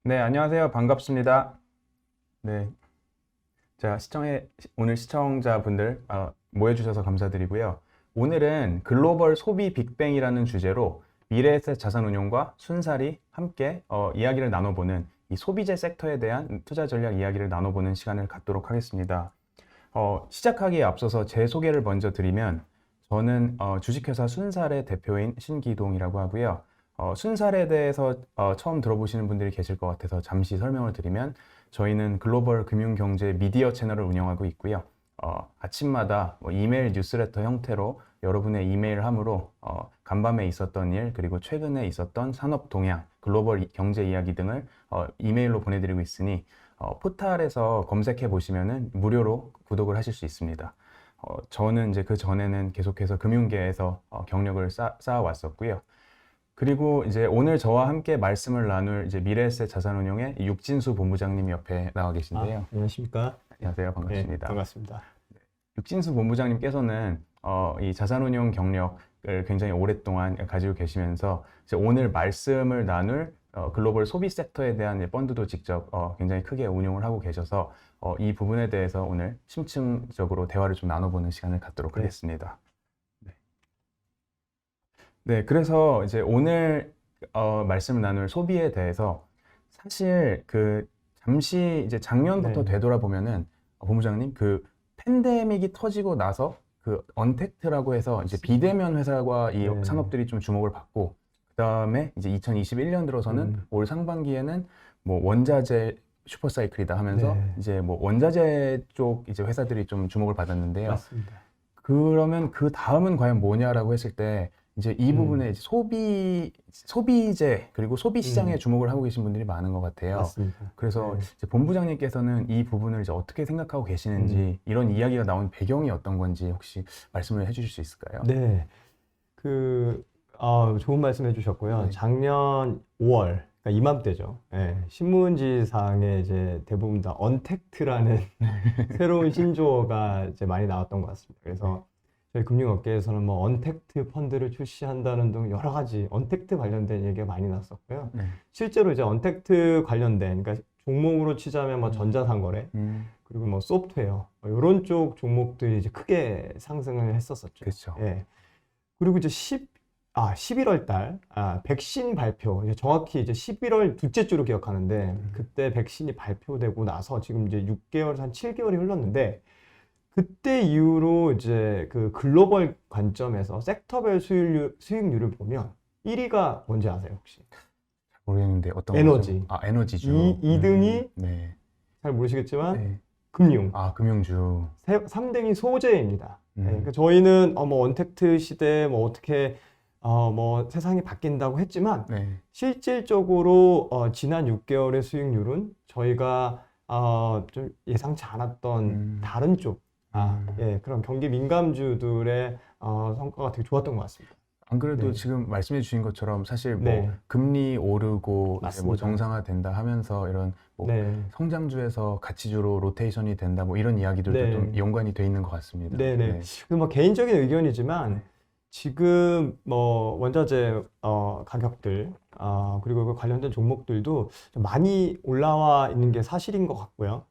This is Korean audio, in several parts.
네, 안녕하세요. 반갑습니다. 네, 자, 오늘 시청자분들 모여주셔서 감사드리고요. 오늘은 글로벌 소비 빅뱅이라는 주제로 미래에셋 자산운용과 순살이 함께 이야기를 나눠보는 이 소비재 섹터에 대한 투자 전략 이야기를 나눠보는 시간을 갖도록 하겠습니다. 시작하기에 앞서서 제 소개를 먼저 드리면 저는 주식회사 순살의 대표인 신기동이라고 하고요. 순살에 대해서 처음 들어보시는 분들이 계실 것 같아서 잠시 설명을 드리면 저희는 글로벌 금융경제 미디어 채널을 운영하고 있고요. 아침마다 이메일 뉴스레터 형태로 여러분의 이메일 함으로 간밤에 있었던 일, 그리고 최근에 있었던 산업 동향, 글로벌 경제 이야기 등을 이메일로 보내드리고 있으니 포털에서 검색해 보시면은 무료로 구독을 하실 수 있습니다. 저는 이제 그 전에는 계속해서 금융계에서 경력을 쌓아왔었고요. 그리고 이제 오늘 저와 함께 말씀을 나눌 이제 미래에셋 자산운용의 육진수 본부장님이 옆에 나와 계신데요. 안녕하십니까? 안녕하세요. 반갑습니다. 네, 반갑습니다. 육진수 본부장님께서는 이 자산운용 경력을 굉장히 오랫동안 가지고 계시면서 이제 오늘 말씀을 나눌 글로벌 소비 섹터에 대한 펀드도 직접 굉장히 크게 운용을 하고 계셔서 이 부분에 대해서 오늘 심층적으로 대화를 좀 나눠보는 시간을 갖도록 네. 하겠습니다. 네, 그래서 이제 오늘 말씀을 나눌 소비에 대해서 사실 잠시 이제 작년부터 네. 되돌아보면은 본부장님 팬데믹이 터지고 나서 언택트라고 해서 이제 비대면 회사와 이 네. 산업들이 좀 주목을 받고 그다음에 이제 2021년 들어서는 올 상반기에는 뭐 원자재 슈퍼사이클이다 하면서 네. 이제 뭐 원자재 쪽 이제 회사들이 좀 주목을 받았는데요. 맞습니다. 그러면 그 다음은 과연 뭐냐라고 했을 때 이제 이 부분에 이제 소비재 그리고 소비 시장에 주목을 하고 계신 분들이 많은 것 같아요. 맞습니다. 그래서 네. 이제 본부장님께서는 이 부분을 이제 어떻게 생각하고 계시는지 이런 이야기가 나온 배경이 어떤 건지 혹시 말씀을 해주실 수 있을까요? 네. 좋은 말씀 해주셨고요. 네. 작년 5월, 그러니까 이맘때죠. 네. 신문지상에 이제 대부분 다 언택트라는 새로운 신조어가 이제 많이 나왔던 것 같습니다. 그래서 저희 금융업계에서는 뭐 언택트 펀드를 출시한다는 등 여러 가지 언택트 관련된 얘기가 많이 났었고요. 네. 실제로 이제 언택트 관련된, 그러니까 종목으로 치자면 뭐 전자상거래, 그리고 뭐 소프트웨어, 이런 쪽 종목들이 이제 크게 상승을 했었었죠. 그렇죠. 예. 그리고 이제 11월 달, 백신 발표, 이제 정확히 이제 11월 둘째 주로 기억하는데, 그때 백신이 발표되고 나서 지금 이제 6개월, 한 7개월이 흘렀는데, 그때 이후로 이제 그 글로벌 관점에서 섹터별 수익률을 보면 1위가 뭔지 아세요, 혹시? 모르겠는데 어떤 에너지. 거죠? 에너지주. 2등이 네. 잘 모르시겠지만 네. 금융. 금융주. 3등이 소재입니다. 네, 음. 그러니까 저희는 뭐 언택트 시대에 뭐 어떻게 뭐 세상이 바뀐다고 했지만 네. 실질적으로 지난 6개월의 수익률은 저희가 좀 예상치 않았던 다른 쪽 그런 경기 민감주들의 성과가 되게 좋았던 것 같습니다. 안 그래도 네. 지금 말씀해 주신 것처럼 사실 뭐 네. 금리 오르고 이제 뭐 맞습니다. 정상화된다 하면서 이런 뭐 네. 성장주에서 가치주로 로테이션이 된다 뭐 이런 이야기들도 네. 좀 연관이 돼 있는 것 같습니다. 네네. 네. 그 뭐 개인적인 의견이지만 지금 뭐 원자재 가격들 그리고 그 관련된 종목들도 좀 많이 올라와 있는 게 사실인 것 같고요.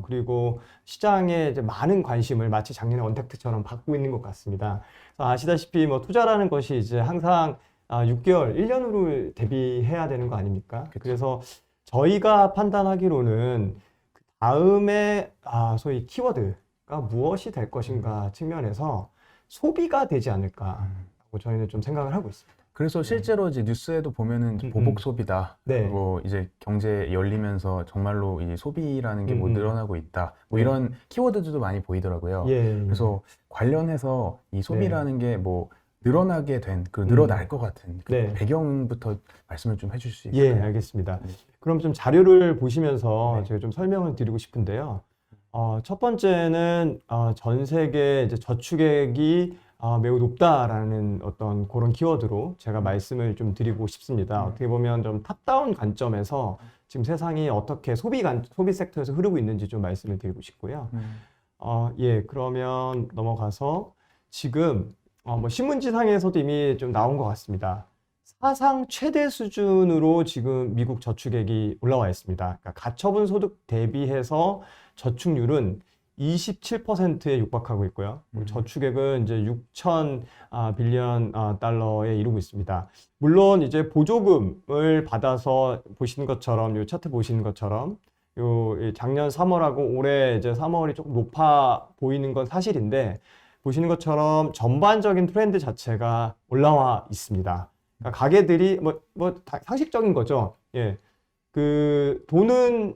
그리고 시장에 이제 많은 관심을 마치 작년에 언택트처럼 받고 있는 것 같습니다. 그래서 아시다시피 뭐 투자라는 것이 이제 항상 6개월, 1년으로 대비해야 되는 거 아닙니까? 그쵸. 그래서 저희가 판단하기로는 그 다음에 소위 키워드가 무엇이 될 것인가 측면에서 소비가 되지 않을까라고 저희는 좀 생각을 하고 있습니다. 그래서 실제로 이제 뉴스에도 보면은 보복 소비다. 네. 그리고 이제 경제 열리면서 정말로 이 소비라는 게 뭐 늘어나고 있다. 뭐 네. 이런 키워드들도 많이 보이더라고요. 예. 그래서 관련해서 이 소비라는 게 뭐 늘어나게 된, 늘어날 것 같은 그 네. 배경부터 말씀을 좀 해주실 수 예, 있을까요? 알겠습니다. 네. 그럼 좀 자료를 보시면서 네. 제가 좀 설명을 드리고 싶은데요. 첫 번째는 전 세계 이제 저축액이 매우 높다라는 어떤 그런 키워드로 제가 말씀을 좀 드리고 싶습니다. 어떻게 보면 좀 탑다운 관점에서 지금 세상이 어떻게 소비 섹터에서 흐르고 있는지 좀 말씀을 드리고 싶고요. 예, 그러면 넘어가서 지금 뭐 신문지상에서도 이미 좀 나온 것 같습니다. 사상 최대 수준으로 지금 미국 저축액이 올라와 있습니다. 그러니까 가처분 소득 대비해서 저축률은 27%에 육박하고 있고요. 저축액은 이제 6천 빌리언 달러에 이르고 있습니다. 물론 이제 보조금을 받아서 보시는 것처럼 요 차트 보시는 것처럼 요 작년 3월하고 올해 이제 3월이 조금 높아 보이는 건 사실인데 보시는 것처럼 전반적인 트렌드 자체가 올라와 있습니다. 그러니까 가게들이 다 상식적인 거죠. 예. 그 돈은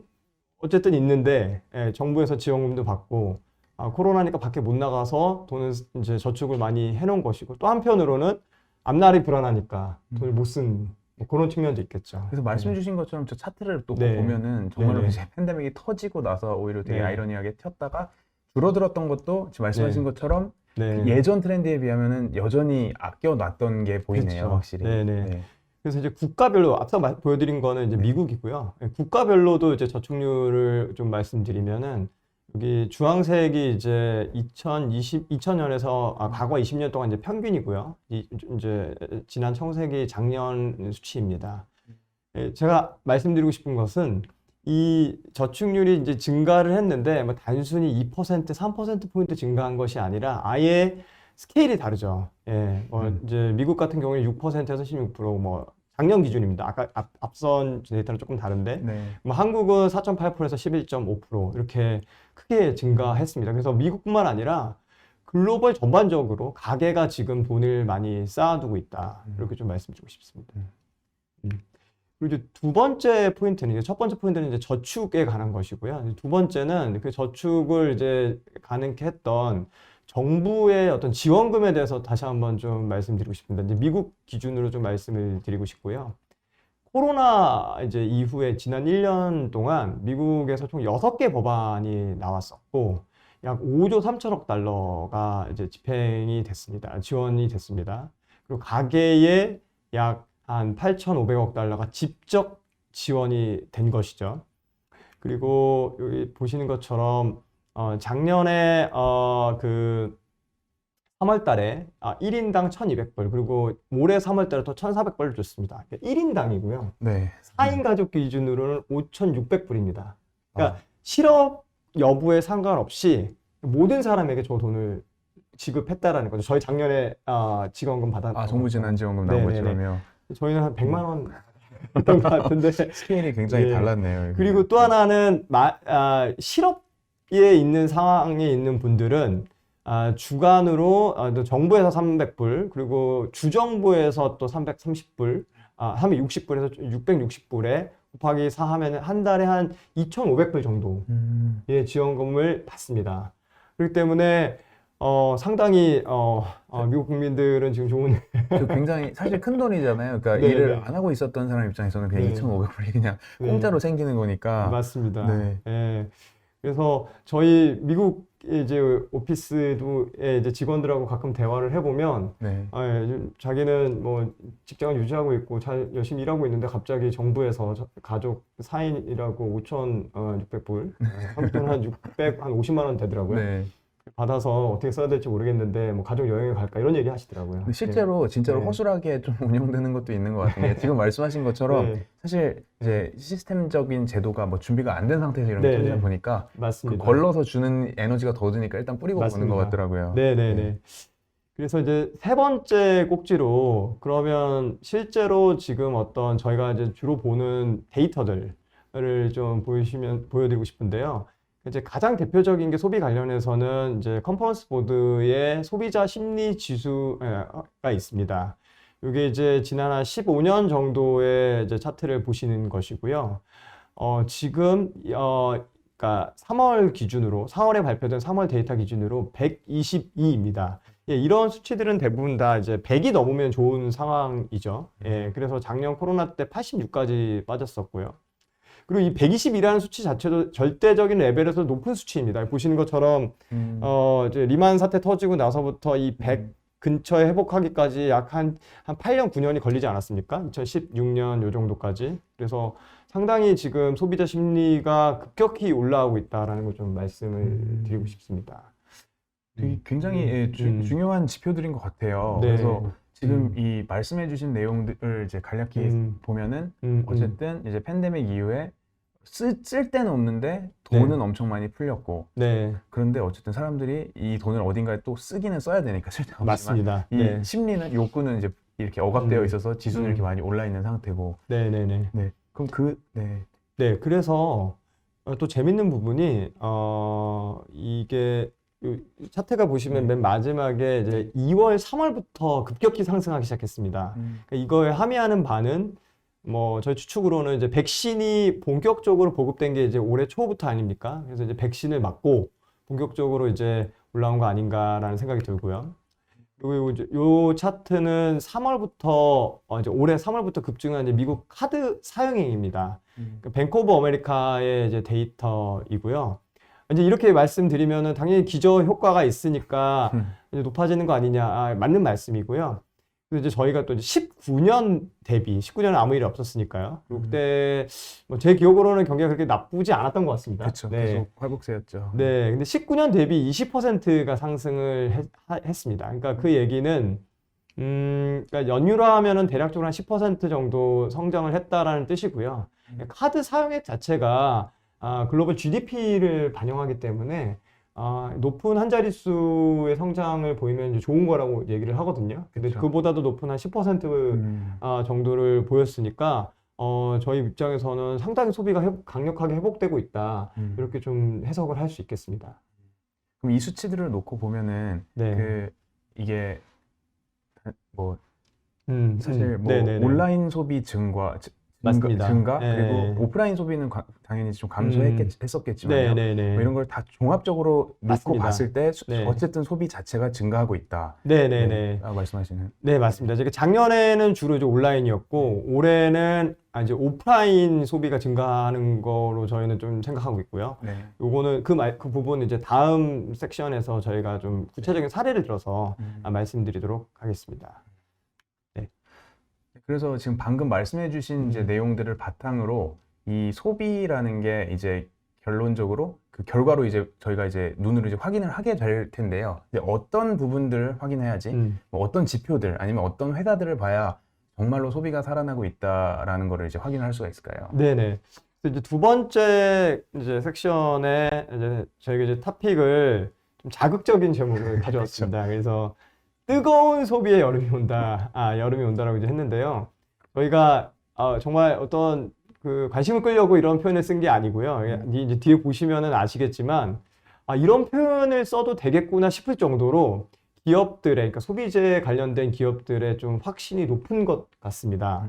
어쨌든 있는데 정부에서 지원금도 받고 코로나니까 밖에 못 나가서 돈은 이제 저축을 많이 해놓은 것이고 또 한편으로는 앞날이 불안하니까 돈을 못 쓴 그런 측면도 있겠죠. 그래서 말씀 주신 것처럼 저 차트를 또 네. 보면은 정말로 네네. 이제 팬데믹이 터지고 나서 오히려 되게 네. 아이러니하게 튀었다가 줄어들었던 것도 지금 말씀하신 네. 것처럼 네. 예전 트렌드에 비하면은 여전히 아껴놨던 게 보이네요, 그렇죠. 확실히. 네네. 네. 그래서 이제 국가별로 앞서 보여드린 거는 이제 네. 미국이고요. 국가별로도 이제 저축률을 좀 말씀드리면은 여기 주황색이 이제 2000년에서 과거 20년 동안 이제 평균이고요. 이제 지난 청색이 작년 수치입니다. 제가 말씀드리고 싶은 것은 이 저축률이 이제 증가를 했는데 뭐 단순히 2%, 3%포인트 증가한 것이 아니라 아예 스케일이 다르죠. 예, 이제 미국 같은 경우에 6%에서 16%, 뭐 작년 기준입니다. 아까 앞선 데이터는 조금 다른데, 네. 뭐 한국은 4.8%에서 11.5% 이렇게 크게 증가했습니다. 그래서 미국뿐만 아니라 글로벌 전반적으로 가계가 지금 돈을 많이 쌓아두고 있다. 이렇게 좀 말씀드리고 싶습니다. 그리고 이제 두 번째 포인트는, 첫 번째 포인트는 이제 저축에 관한 것이고요. 두 번째는 그 저축을 이제 가능케 했던 정부의 어떤 지원금에 대해서 다시 한번 좀 말씀드리고 싶습니다. 이제 미국 기준으로 좀 말씀을 드리고 싶고요. 코로나 이제 이후에 지난 1년 동안 미국에서 총 6개 법안이 나왔었고, 약 5조 3천억 달러가 이제 집행이 됐습니다. 지원이 됐습니다. 그리고 가계에 약 한 8,500억 달러가 직접 지원이 된 것이죠. 그리고 여기 보시는 것처럼 작년에 그 3월 달에 1인당 1,200불, 그리고 올해 3월 달에 또 1,400불을 줬습니다. 1인당이고요. 네. 4인 가족 기준으로는 5,600불입니다. 그러니까 실업 여부에 상관없이 모든 사람에게 저 돈을 지급했다라는 거죠. 저희 작년에 지원금 받았던 정부 지난 지원금 나온 네네네. 것처럼요. 저희는 한 100만 원 했던 것 같은데 스케일이 굉장히 예. 달랐네요. 여기. 그리고 또 하나는 실업에 있는 상황에 있는 분들은 주간으로 또 정부에서 300불, 그리고 주정부에서 또 330불, 360불에서 660불에 곱하기 4 하면 한 달에 한 2,500불 정도의 지원금을 받습니다. 그렇기 때문에 상당히 미국 국민들은 지금 좋은 굉장히 사실 큰 돈이잖아요. 그러니까 네, 일을 네. 안 하고 있었던 사람 입장에서는 그냥 네. 2,500불이 그냥 네. 공짜로 생기는 거니까. 맞습니다. 네. 예. 그래서 저희 미국 이제 오피스도에 이제 직원들하고 가끔 대화를 해보면 네. 자기는 뭐 직장을 유지하고 있고 잘 열심히 일하고 있는데 갑자기 정부에서 가족 4인이라고 5,600불, 한돈 한 50만 원 되더라고요. 네. 받아서 어떻게 써야 될지 모르겠는데 뭐 가족 여행을 갈까 이런 얘기 하시더라고요. 근데 실제로 진짜로 네. 허술하게 좀 운영되는 것도 있는 것 같은 게 지금 말씀하신 것처럼 네. 사실 이제 시스템적인 제도가 뭐 준비가 안 된 상태에서 이런 게 네, 터지다 네. 보니까 맞습니다. 걸러서 주는 에너지가 더 드니까 일단 뿌리고 보는 맞습니다. 것 같더라고요. 네네네. 그래서 이제 세 번째 꼭지로 그러면 실제로 지금 어떤 저희가 이제 주로 보는 데이터들을 좀 보여드리고 싶은데요. 이제 가장 대표적인 게 소비 관련해서는 이제 컨퍼런스 보드의 소비자 심리 지수가 있습니다. 이게 이제 지난 한 15년 정도의 이제 차트를 보시는 것이고요. 지금 그러니까 3월 기준으로 4월에 발표된 3월 데이터 기준으로 122입니다. 예, 이런 수치들은 대부분 다 이제 100이 넘으면 좋은 상황이죠. 예, 그래서 작년 코로나 때 86까지 빠졌었고요. 그리고 이 120이라는 수치 자체도 절대적인 레벨에서 높은 수치입니다. 보시는 것처럼 이제 리만 사태 터지고 나서부터 이 100 근처에 회복하기까지 약 한 8년, 9년이 걸리지 않았습니까? 2016년 요 정도까지. 그래서 상당히 지금 소비자 심리가 급격히 올라오고 있다라는 걸 좀 말씀을 드리고 싶습니다. 되게 굉장히 중요한 지표들인 것 같아요. 네. 그래서 지금 이 말씀해주신 내용들을 이제 간략히 보면은 어쨌든 이제 팬데믹 이후에 쓸 데는 없는데 돈은 엄청 많이 풀렸고 네, 그런데 어쨌든 사람들이 이 돈을 어딘가에 또 쓰기는 써야 되니까 쓸데가 없지만 맞습니다. 이 네, 심리는 욕구는 이제 이렇게 억압되어 있어서 지수는 이렇게 많이 올라 있는 상태고 네, 네, 네. 네 그럼 네. 네, 그래서 또 재밌는 부분이 이게 이 차트가 보시면 맨 마지막에 이제 2월, 3월부터 급격히 상승하기 시작했습니다. 그러니까 이거에 함의하는 바는 뭐 저희 추측으로는 이제 백신이 본격적으로 보급된 게 이제 올해 초부터 아닙니까? 그래서 이제 백신을 맞고 본격적으로 이제 올라온 거 아닌가라는 생각이 들고요. 그리고 이제 요 차트는 3월부터 이제 올해 3월부터 급증한 이제 미국 카드 사용액입니다. 그 뱅크 오브 아메리카의 이제 데이터이고요. 이제 이렇게 말씀드리면은 당연히 기저 효과가 있으니까 이제 높아지는 거 아니냐, 맞는 말씀이고요. 그래서 이제 저희가 또 이제 19년 대비, 19년은 아무 일이 없었으니까요. 그때 뭐 제 기억으로는 경기가 그렇게 나쁘지 않았던 것 같습니다. 그렇죠. 네. 계속 회복세였죠. 네, 근데 19년 대비 20%가 상승을 했습니다. 그러니까 그 얘기는, 그러니까 연율화하면은 대략적으로 한 10% 정도 성장을 했다라는 뜻이고요. 카드 사용액 자체가 글로벌 GDP를 반영하기 때문에 높은 한 자릿수의 성장을 보이면 이제 좋은 거라고 얘기를 하거든요. 근데 그쵸. 그보다도 높은 한 10% 정도를 보였으니까 저희 입장에서는 상당히 소비가 강력하게 회복되고 있다. 이렇게 좀 해석을 할 수 있겠습니다. 그럼 이 수치들을 놓고 보면은 네. 이게 뭐 사실 뭐 네네네. 온라인 소비 맞습니다. 증가 네. 그리고 오프라인 소비는 당연히 좀 감소했었겠지만요. 네네네. 뭐 이런 걸 다 종합적으로 놓고 맞습니다. 봤을 때 네. 어쨌든 소비 자체가 증가하고 있다. 네네네. 말씀하시는. 네, 맞습니다. 제가 작년에는 주로 이제 온라인이었고, 올해는 이제 오프라인 소비가 증가하는 거로 저희는 좀 생각하고 있고요. 네. 요거는 그 부분은 이제 다음 섹션에서 저희가 좀 구체적인 사례를 들어서 말씀드리도록 하겠습니다. 그래서 지금 방금 말씀해주신 이제 내용들을 바탕으로 이 소비라는 게 이제 결론적으로 그 결과로 이제 저희가 이제 눈으로 이제 확인을 하게 될 텐데요. 이제 어떤 부분들을 확인해야지, 뭐 어떤 지표들 아니면 어떤 회사들을 봐야 정말로 소비가 살아나고 있다라는 거를 이제 확인할 수가 있을까요? 네네. 이제 두 번째 이제 섹션에 이제 저희가 이제 토픽을 좀 자극적인 제목을 가져왔습니다. 그래서 뜨거운 소비의 여름이 온다. 여름이 온다라고 이제 했는데요. 저희가 정말 어떤 그 관심을 끌려고 이런 표현을 쓴 게 아니고요. 이제 뒤에 보시면은 아시겠지만 이런 표현을 써도 되겠구나 싶을 정도로 기업들의, 그러니까 소비재에 관련된 기업들의 좀 확신이 높은 것 같습니다.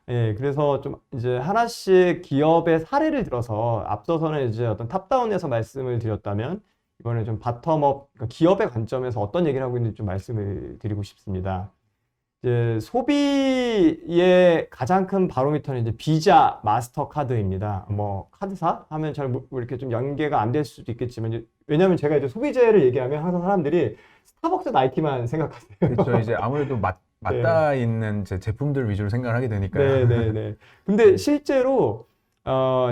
예, 그래서 좀 이제 하나씩 기업의 사례를 들어서 앞서서는 이제 어떤 탑다운에서 말씀을 드렸다면 이번에 좀 바텀업, 그러니까 기업의 관점에서 어떤 얘기를 하고 있는지 좀 말씀을 드리고 싶습니다. 이제 소비의 가장 큰 바로미터는 이제 비자, 마스터카드입니다. 뭐 카드사 하면 잘 이렇게 좀 연계가 안 될 수도 있겠지만, 왜냐하면 제가 이제 소비재를 얘기하면 항상 사람들이 스타벅스 나이키만 생각하세요. 그렇죠. 이제 아무래도 맞닿아 있는 이제 제품들 위주로 생각을 하게 되니까요. 네네네. 근데 실제로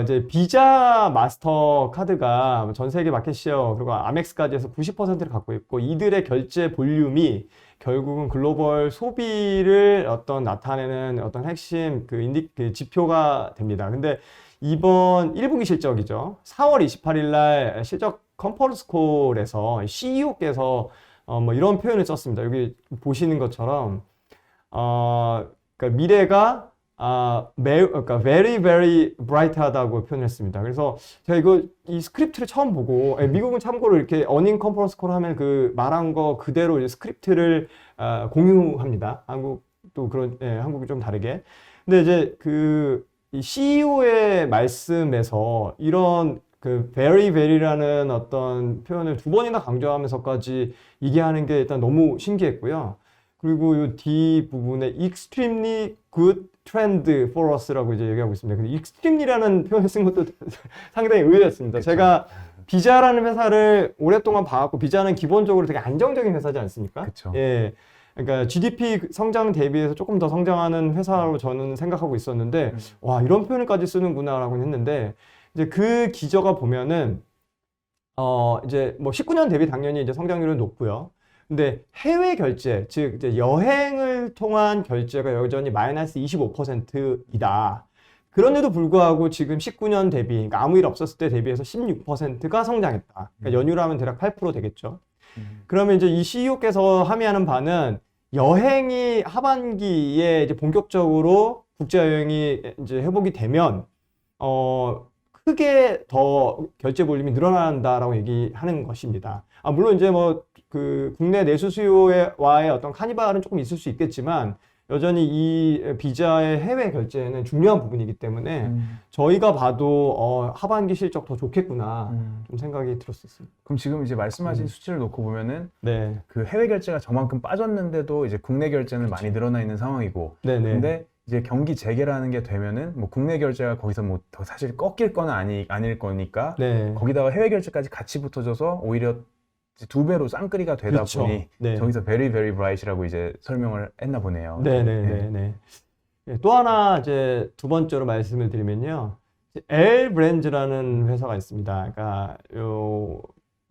이제 비자 마스터 카드가 전 세계 마켓시어 그리고 아멕스까지 해서 90%를 갖고 있고, 이들의 결제 볼륨이 결국은 글로벌 소비를 나타내는 어떤 핵심 그 지표가 됩니다. 근데 이번 1분기 실적이죠. 4월 28일 날 실적 컨퍼런스 콜에서 CEO께서 뭐 이런 표현을 썼습니다. 여기 보시는 것처럼 그러니까 미래가 그러니까 very very bright하다고 표현했습니다. 그래서 제가 이 스크립트를 처음 보고, 미국은 참고로 이렇게 어닝 컨퍼런스 콜 하면 그 말한 거 그대로 이제 스크립트를 공유합니다. 한국도 한국이 좀 다르게. 근데 이제 이 CEO의 말씀에서 이런 그 very very라는 어떤 표현을 두 번이나 강조하면서까지 얘기하는 게 일단 너무 신기했고요. 그리고 이 D 부분에 extremely good trend for us라고 이제 얘기하고 있습니다. 근데 extremely라는 표현을 쓴 것도 상당히 의외였습니다. 그쵸. 제가 비자라는 회사를 오랫동안 봐왔고, 비자는 기본적으로 되게 안정적인 회사지 않습니까? 그쵸. 예. 그러니까 GDP 성장 대비해서 조금 더 성장하는 회사로 저는 생각하고 있었는데, 와, 이런 표현을까지 쓰는구나라고 했는데, 이제 그 기저가 보면은, 이제 뭐 19년 대비 당연히 이제 성장률은 높고요. 근데 해외 결제, 즉 이제 여행을 통한 결제가 여전히 마이너스 25%이다. 그런데도 불구하고 지금 19년 대비, 그러니까 아무 일 없었을 때 대비해서 16%가 성장했다. 그러니까 연휴로 하면 대략 8% 되겠죠. 그러면 이제 이 CEO께서 함의하는 바는 여행이 하반기에 이제 본격적으로 국제 여행이 이제 회복이 되면 크게 더 결제 볼륨이 늘어난다라고 얘기하는 것입니다. 물론 이제 뭐 그 국내 내수 수요와의 어떤 카니발은 조금 있을 수 있겠지만 여전히 이 비자의 해외 결제는 중요한 부분이기 때문에 저희가 봐도 하반기 실적 더 좋겠구나 좀 생각이 들었었습니다. 그럼 지금 이제 말씀하신 수치를 놓고 보면은 네, 그 해외 결제가 저만큼 빠졌는데도 이제 국내 결제는 많이 늘어나 있는 상황이고, 네네. 근데 이제 경기 재개라는 게 되면은 뭐 국내 결제가 거기서 뭐 더 사실 꺾일 건 아닐 거니까 네, 거기다가 해외 결제까지 같이 붙어져서 오히려 이제 두 배로 쌍끌이가 되다 그렇죠. 보니 네. 저기서 very very bright이라고 이제 설명을 했나 보네요. 네네네네. 또 하나 이제 두 번째로 말씀을 드리면요. L 브랜드라는 회사가 있습니다. 그러니까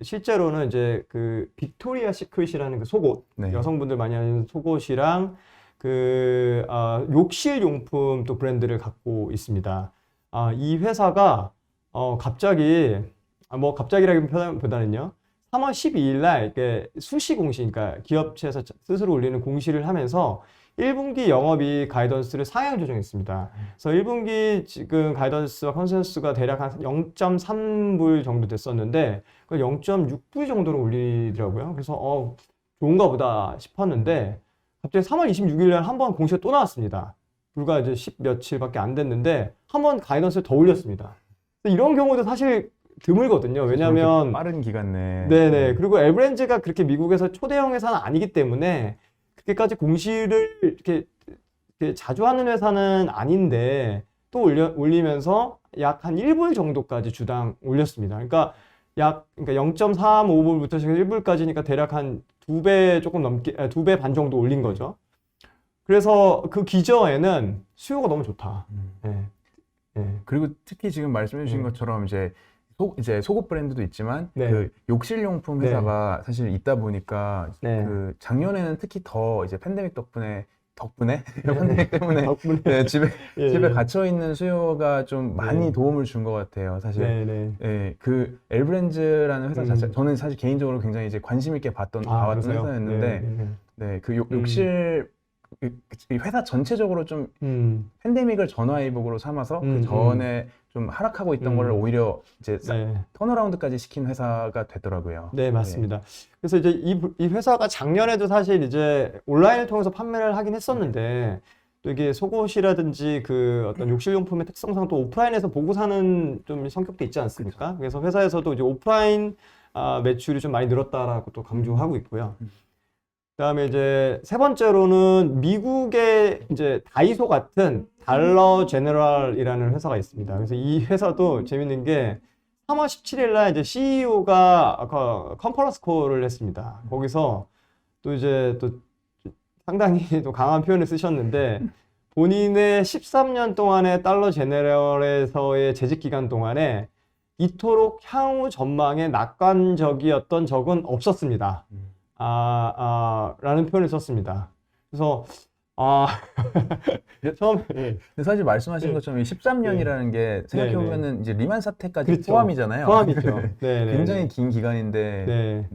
실제로는 이제 그 빅토리아 시크릿이라는 그 속옷, 네. 여성분들 많이 하는 속옷이랑 그 욕실 용품 또 브랜드를 갖고 있습니다. 이 회사가 갑자기 뭐 갑자기라기보다는요. 3월 12일 날 이렇게 수시 공시, 그러니까 기업체에서 스스로 올리는 공시를 하면서 1분기 영업이익 가이던스를 상향 조정했습니다. 그래서 1분기 지금 가이던스와 컨센서스가 대략 한 0.3불 정도 됐었는데 그 0.6불 정도로 올리더라고요. 그래서 좋은가 보다 싶었는데 갑자기 3월 26일 날 한 번 공시가 또 나왔습니다. 불과 이제 10 며칠밖에 안 됐는데 한 번 가이던스를 더 올렸습니다. 이런 경우도 사실 드물거든요. 왜냐하면 빠른 기간 내에. 네네. 그리고 엘브랜즈가 그렇게 미국에서 초대형 회사는 아니기 때문에 그렇게까지 공시를 이렇게 자주 하는 회사는 아닌데 또 올리면서 약 한 1불 정도까지 주당 올렸습니다. 그러니까 0.35불부터 시작해서 1불까지니까 대략 한 2배 조금 넘게, 2배 반 정도 올린 거죠. 그래서 그 기저에는 수요가 너무 좋다. 네. 네. 그리고 특히 지금 말씀해 주신 것처럼 이제 속옷 브랜드도 있지만 네. 그 욕실용품 회사가 사실 있다 보니까 네. 그 작년에는 특히 더 이제 팬데믹 덕분에 팬데믹 때문에 네, 집에 갇혀 있는 수요가 좀 많이 도움을 준 것 같아요. 사실 네, 그 엘브랜즈라는 회사 자체 저는 사실 개인적으로 굉장히 이제 관심 있게 봐왔던 회사였는데 네, 그 욕실 이 회사 전체적으로 좀 팬데믹을 전화위복으로 삼아서 그 전에 좀 하락하고 있던 걸 오히려 이제 턴어라운드까지 시킨 회사가 되더라고요. 네, 맞습니다. 그래서 이제 이 회사가 작년에도 사실 이제 온라인을 통해서 판매를 하긴 했었는데 또 이게 속옷이라든지 그 어떤 욕실용품의 특성상 또 오프라인에서 보고 사는 좀 성격도 있지 않습니까? 그래서 회사에서도 이제 오프라인 매출이 좀 많이 늘었다라고 또 강조하고 있고요. 그다음에 이제 세 번째로는 미국의 이제 다이소 같은 달러 제너럴이라는 회사가 있습니다. 그래서 이 회사도 재밌는 게 3월 17일 날 이제 CEO가 컨퍼런스 콜을 했습니다. 거기서 또 이제 또 상당히 또 강한 표현을 쓰셨는데 본인의 13년 동안의 달러 제너럴에서의 재직 기간 동안에 이토록 향후 전망에 낙관적이었던 적은 없었습니다. 라는 표현을 썼습니다. 그래서 처음에 근데 사실 말씀하신 것처럼 이 13년이라는 게 생각해보면은 이제 리만 사태까지 그렇죠. 포함이잖아요. 포함이죠. 굉장히 긴 기간인데.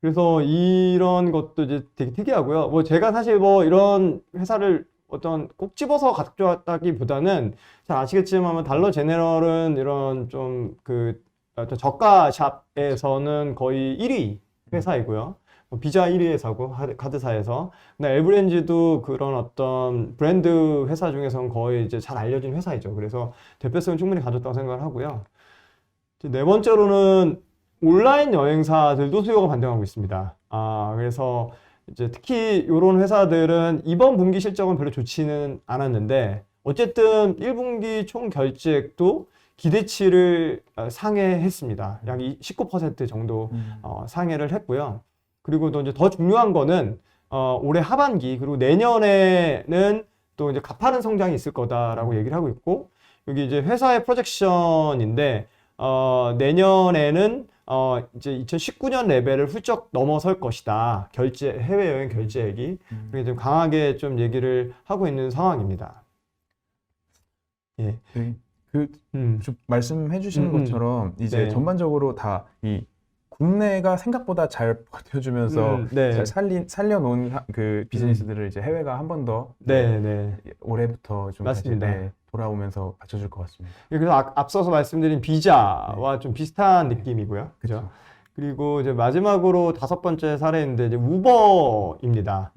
그래서 이런 것도 이제 되게 특이하고요. 뭐 제가 사실 뭐 이런 회사를 어떤 꼭 집어서 가져왔다기보다는 잘 아시겠지만 달러 제너럴은 이런 좀 그 저가 샵에서는 거의 1위 회사이고요. 비자 1위 회사고 카드사에서. 근데 엘브랜즈도 그런 어떤 브랜드 회사 중에서는 거의 이제 잘 알려진 회사이죠. 그래서 대표성은 충분히 가졌다고 생각을 하고요. 네 번째로는 온라인 여행사들도 수요가 반등하고 있습니다. 그래서 이제 특히 이런 회사들은 이번 분기 실적은 별로 좋지는 않았는데 어쨌든 1분기 총 결제액도 기대치를 상회했습니다. 약 19% 정도 상회를 했고요. 그리고 또 이제 더 중요한 거는 올해 하반기 그리고 내년에는 또 이제 가파른 성장이 있을 거다라고 얘기를 하고 있고 여기 이제 회사의 프로젝션인데 내년에는 이제 2019년 레벨을 훌쩍 넘어설 것이다. 해외여행 결제액이. 그렇게 좀 강하게 좀 얘기를 하고 있는 상황입니다. 예. 네. 좀 말씀해 주시는 음, 음. 것처럼 이제 네. 전반적으로 다 이 국내가 생각보다 잘 버텨주면서 네. 잘 살려놓은 그 비즈니스들을 이제 해외가 한 번 더 네. 올해부터 좀 다시 맞습니다. 돌아오면서 받쳐줄 것 같습니다. 그래서 앞서서 말씀드린 비자와 좀 비슷한 느낌이고요. 그죠? 그쵸. 그리고 이제 마지막으로 5번째 사례인데 이제 우버입니다.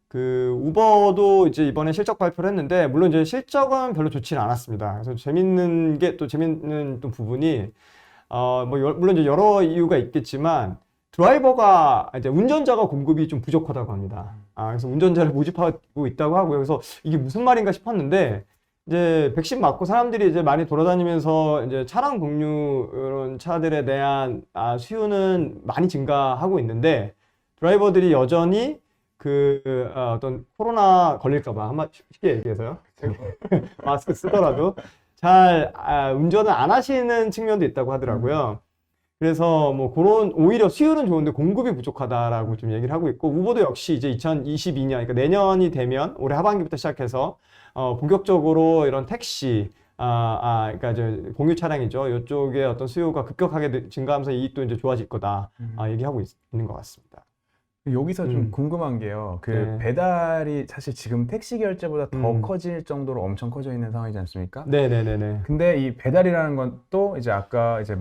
그 우버도 이제 이번에 실적 발표를 했는데 물론 이제 실적은 별로 좋지는 않았습니다. 그래서 재밌는 또 부분이 물론 이제 여러 이유가 있겠지만 드라이버가 이제 운전자가 공급이 좀 부족하다고 합니다. 그래서 운전자를 모집하고 있다고 하고요. 그래서 이게 무슨 말인가 싶었는데 이제 백신 맞고 사람들이 이제 많이 돌아다니면서 이제 차량 공유 이런 차들에 대한 수요는 많이 증가하고 있는데 드라이버들이 여전히 어떤 코로나 걸릴까봐 쉽게 얘기해서요. 마스크 쓰더라도 잘 운전을 안 하시는 측면도 있다고 하더라고요. 그래서 뭐 그런 오히려 수요는 좋은데 공급이 부족하다라고 좀 얘기를 하고 있고 우버도 역시 이제 2022년 그러니까 내년이 되면 올해 하반기부터 시작해서 본격적으로 이런 택시 그러니까 이제 공유 차량이죠. 이쪽에 어떤 수요가 급격하게 증가하면서 이익도 이제 좋아질 거다 얘기하고 있는 것 같습니다. 여기서 좀 궁금한 게요. 네. 배달이 사실 지금 택시 결제보다 더 커질 정도로 엄청 커져 있는 상황이지 않습니까? 네네네네. 근데 이 배달이라는 건 또 이제 아까 이제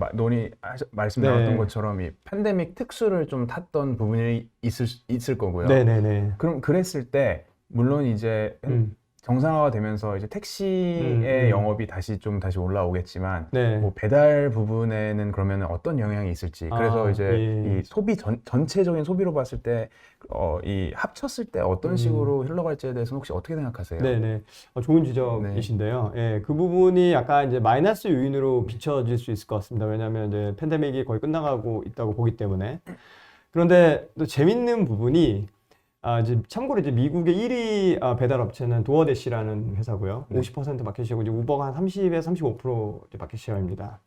말씀 나왔던 네. 것처럼 이 팬데믹 특수를 좀 탔던 부분이 있을 거고요. 네네네. 그럼 그랬을 때 물론 이제 정상화가 되면서 이제 택시의 영업이 다시 올라오겠지만 네. 뭐 배달 부분에는 그러면 어떤 영향이 있을지 그래서 이제 이 소비 전체적인 소비로 봤을 때 이 합쳤을 때 어떤 식으로 흘러갈지에 대해서는 혹시 어떻게 생각하세요? 네네. 좋은 지적이신데요. 예, 그 부분이 약간 이제 마이너스 요인으로 비춰질 수 있을 것 같습니다. 왜냐하면 이제 팬데믹이 거의 끝나가고 있다고 보기 때문에. 그런데 또 재밌는 부분이 이제 참고로 이제 미국의 1위 배달 업체는 도어대시라는 회사고요. 50% 마켓시어고 이제 우버가 한 30에서 35% 이제 마켓시어입니다.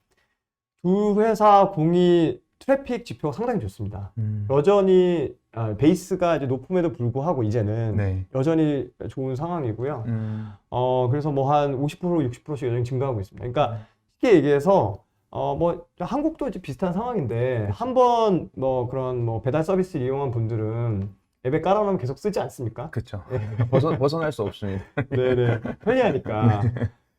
두 회사 공이 트래픽 지표가 상당히 좋습니다. 여전히 베이스가 이제 높음에도 불구하고 이제는 네. 여전히 좋은 상황이고요. 그래서 뭐 한 50%, 60%씩 여전히 증가하고 있습니다. 그러니까 쉽게 얘기해서 뭐 한국도 이제 비슷한 상황인데 한번 뭐 그런 뭐 배달 서비스를 이용한 분들은 앱에 깔아놓으면 계속 쓰지 않습니까? 그렇죠. 벗어날 수 없습니다. 네네. 편리하니까.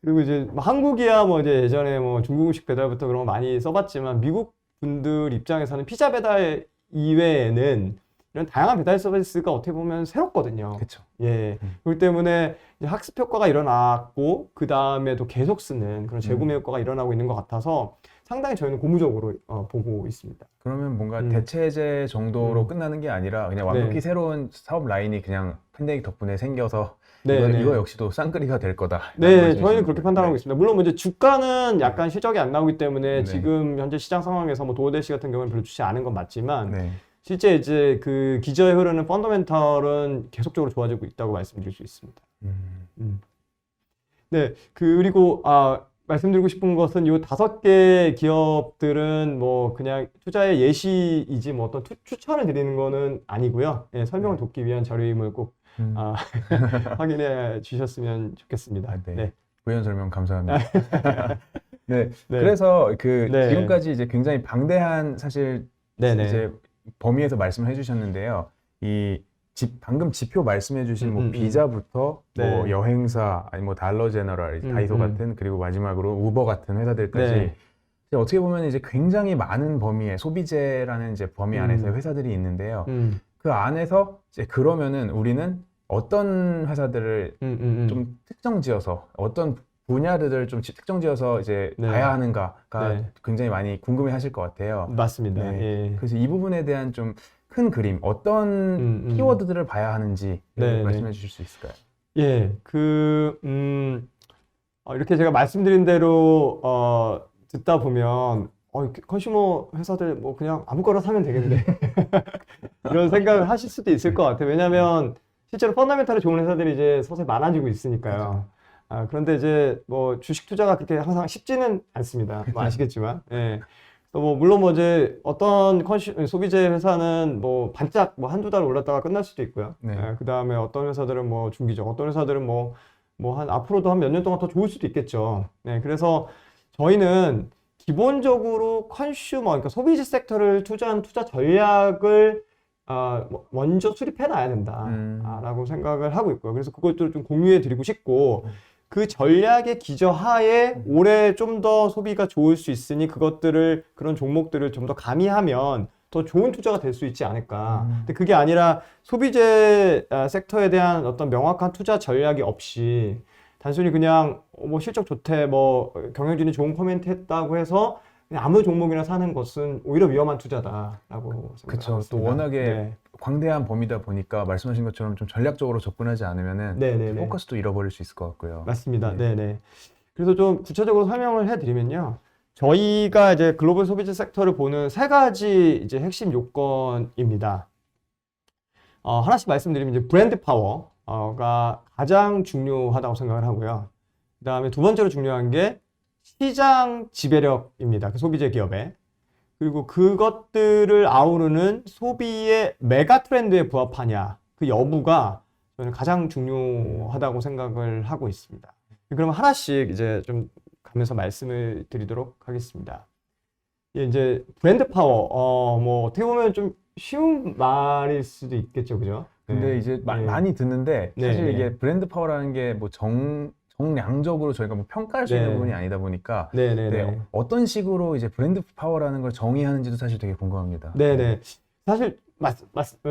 그리고 이제 뭐 한국이야 뭐 이제 예전에 뭐 중국 음식 배달부터 그런 거 많이 써봤지만 미국 분들 입장에서는 피자 배달 이외에는 이런 다양한 배달 서비스가 어떻게 보면 새롭거든요. 그렇죠. 예. 그렇기 때문에 이제 학습 효과가 일어났고 그 다음에도 계속 쓰는 그런 재구매 효과가 일어나고 있는 것 같아서 상당히 저희는 고무적으로 보고 있습니다. 그러면 뭔가 대체제 정도로 끝나는 게 아니라 그냥 완벽히 네. 새로운 사업 라인이 그냥 팬데믹 덕분에 생겨서 네, 이거 역시도 쌍끌이가 될 거다. 네, 저희는 그렇게 판단하고 있습니다. 물론 뭐 이제 주가는 약간 네. 실적이 안 나오기 때문에 네. 지금 현재 시장 상황에서 뭐 도어대시 같은 경우는 별로 좋지 않은 건 맞지만 네. 실제 이제 그 기저에 흐르는 펀더멘털은 계속적으로 좋아지고 있다고 말씀드릴 수 있습니다. 네, 그리고 말씀드리고 싶은 것은 이 5개 기업들은 뭐 그냥 투자의 예시이지 뭐 어떤 추천을 드리는 거는 아니고요. 예, 설명을 돕기 위한 자료임을 꼭 확인해 주셨으면 좋겠습니다. 네. 부연 설명 감사합니다. 네. 네. 그래서 네. 지금까지 이제 굉장히 방대한 사실 네네. 이제 범위에서 말씀을 해주셨는데요. 방금 지표 말씀해주신 뭐 비자부터 네. 뭐 여행사 아니 뭐 달러 제너럴, 다이소 같은 그리고 마지막으로 우버 같은 회사들까지 네. 이제 어떻게 보면 이제 굉장히 많은 범위의 소비재라는 이제 범위 안에서 회사들이 있는데요. 그 안에서 이제 그러면은 우리는 어떤 회사들을 좀 특정지어서 어떤 분야들을 좀 특정지어서 이제 네. 봐야 하는가가 네. 굉장히 많이 궁금해하실 것 같아요. 맞습니다. 네. 예. 그래서 이 부분에 대한 좀 큰 그림, 어떤 키워드들을 봐야 하는지 네, 말씀해 주실 수 있을까요? 예, 이렇게 제가 말씀드린 대로 듣다 보면 컨슈머 회사들 뭐 그냥 아무거나 사면 되겠는데 이런 생각을 하실 수도 있을 것 같아요. 왜냐하면 실제로 펀더멘털이 좋은 회사들이 이제 서서히 많아지고 있으니까요. 그런데 이제 뭐 주식 투자가 그렇게 항상 쉽지는 않습니다. 뭐 아시겠지만. 예. 뭐 물론 뭐 이제 어떤 소비재 회사는 뭐 반짝 뭐 한두 달 올랐다가 끝날 수도 있고요. 네. 그다음에 어떤 회사들은 뭐 중기적, 어떤 회사들은 뭐 한 앞으로도 한 몇 년 동안 더 좋을 수도 있겠죠. 네. 그래서 저희는 기본적으로 그러니까 소비재 섹터를 투자한 투자 전략을 먼저 수립해 놔야 된다라고 생각을 하고 있고요. 그래서 그것들을 좀 공유해 드리고 싶고, 그 전략의 기저하에 올해 좀 더 소비가 좋을 수 있으니 그런 종목들을 좀 더 가미하면 더 좋은 투자가 될 수 있지 않을까. 근데 그게 아니라 소비재 섹터에 대한 어떤 명확한 투자 전략이 없이 단순히 그냥 뭐 실적 좋대, 뭐 경영진이 좋은 코멘트 했다고 해서 그냥 아무 종목이나 사는 것은 오히려 위험한 투자다라고 그쵸. 생각합니다. 또 워낙에 네. 광대한 범위다 보니까 말씀하신 것처럼 좀 전략적으로 접근하지 않으면은 네네네. 포커스도 잃어버릴 수 있을 것 같고요. 맞습니다. 네. 네네. 그래서 좀 구체적으로 설명을 해드리면요. 저희가 이제 글로벌 소비재 섹터를 보는 세 가지 이제 핵심 요건입니다. 하나씩 말씀드리면 이제 브랜드 파워가 가장 중요하다고 생각을 하고요. 그 다음에 두 번째로 중요한 게 시장 지배력입니다. 그 소비재 기업의. 그리고 그것들을 아우르는 소비의 메가 트렌드에 부합하냐, 그 여부가 저는 가장 중요하다고 생각을 하고 있습니다. 그럼 하나씩 이제 좀 가면서 말씀을 드리도록 하겠습니다. 이제 브랜드 파워, 뭐 어떻게 보면 좀 쉬운 말일 수도 있겠죠, 그죠? 근데 네. 이제 네. 많이 듣는데 네, 사실 네. 이게 브랜드 파워라는 게 뭐 정량적으로 저희가 뭐 평가할 수 있는 네. 부분이 아니다 보니까 네네네. 네, 어떤 식으로 이제 브랜드 파워라는 걸 정의하는지도 사실 되게 궁금합니다. 네네. 사실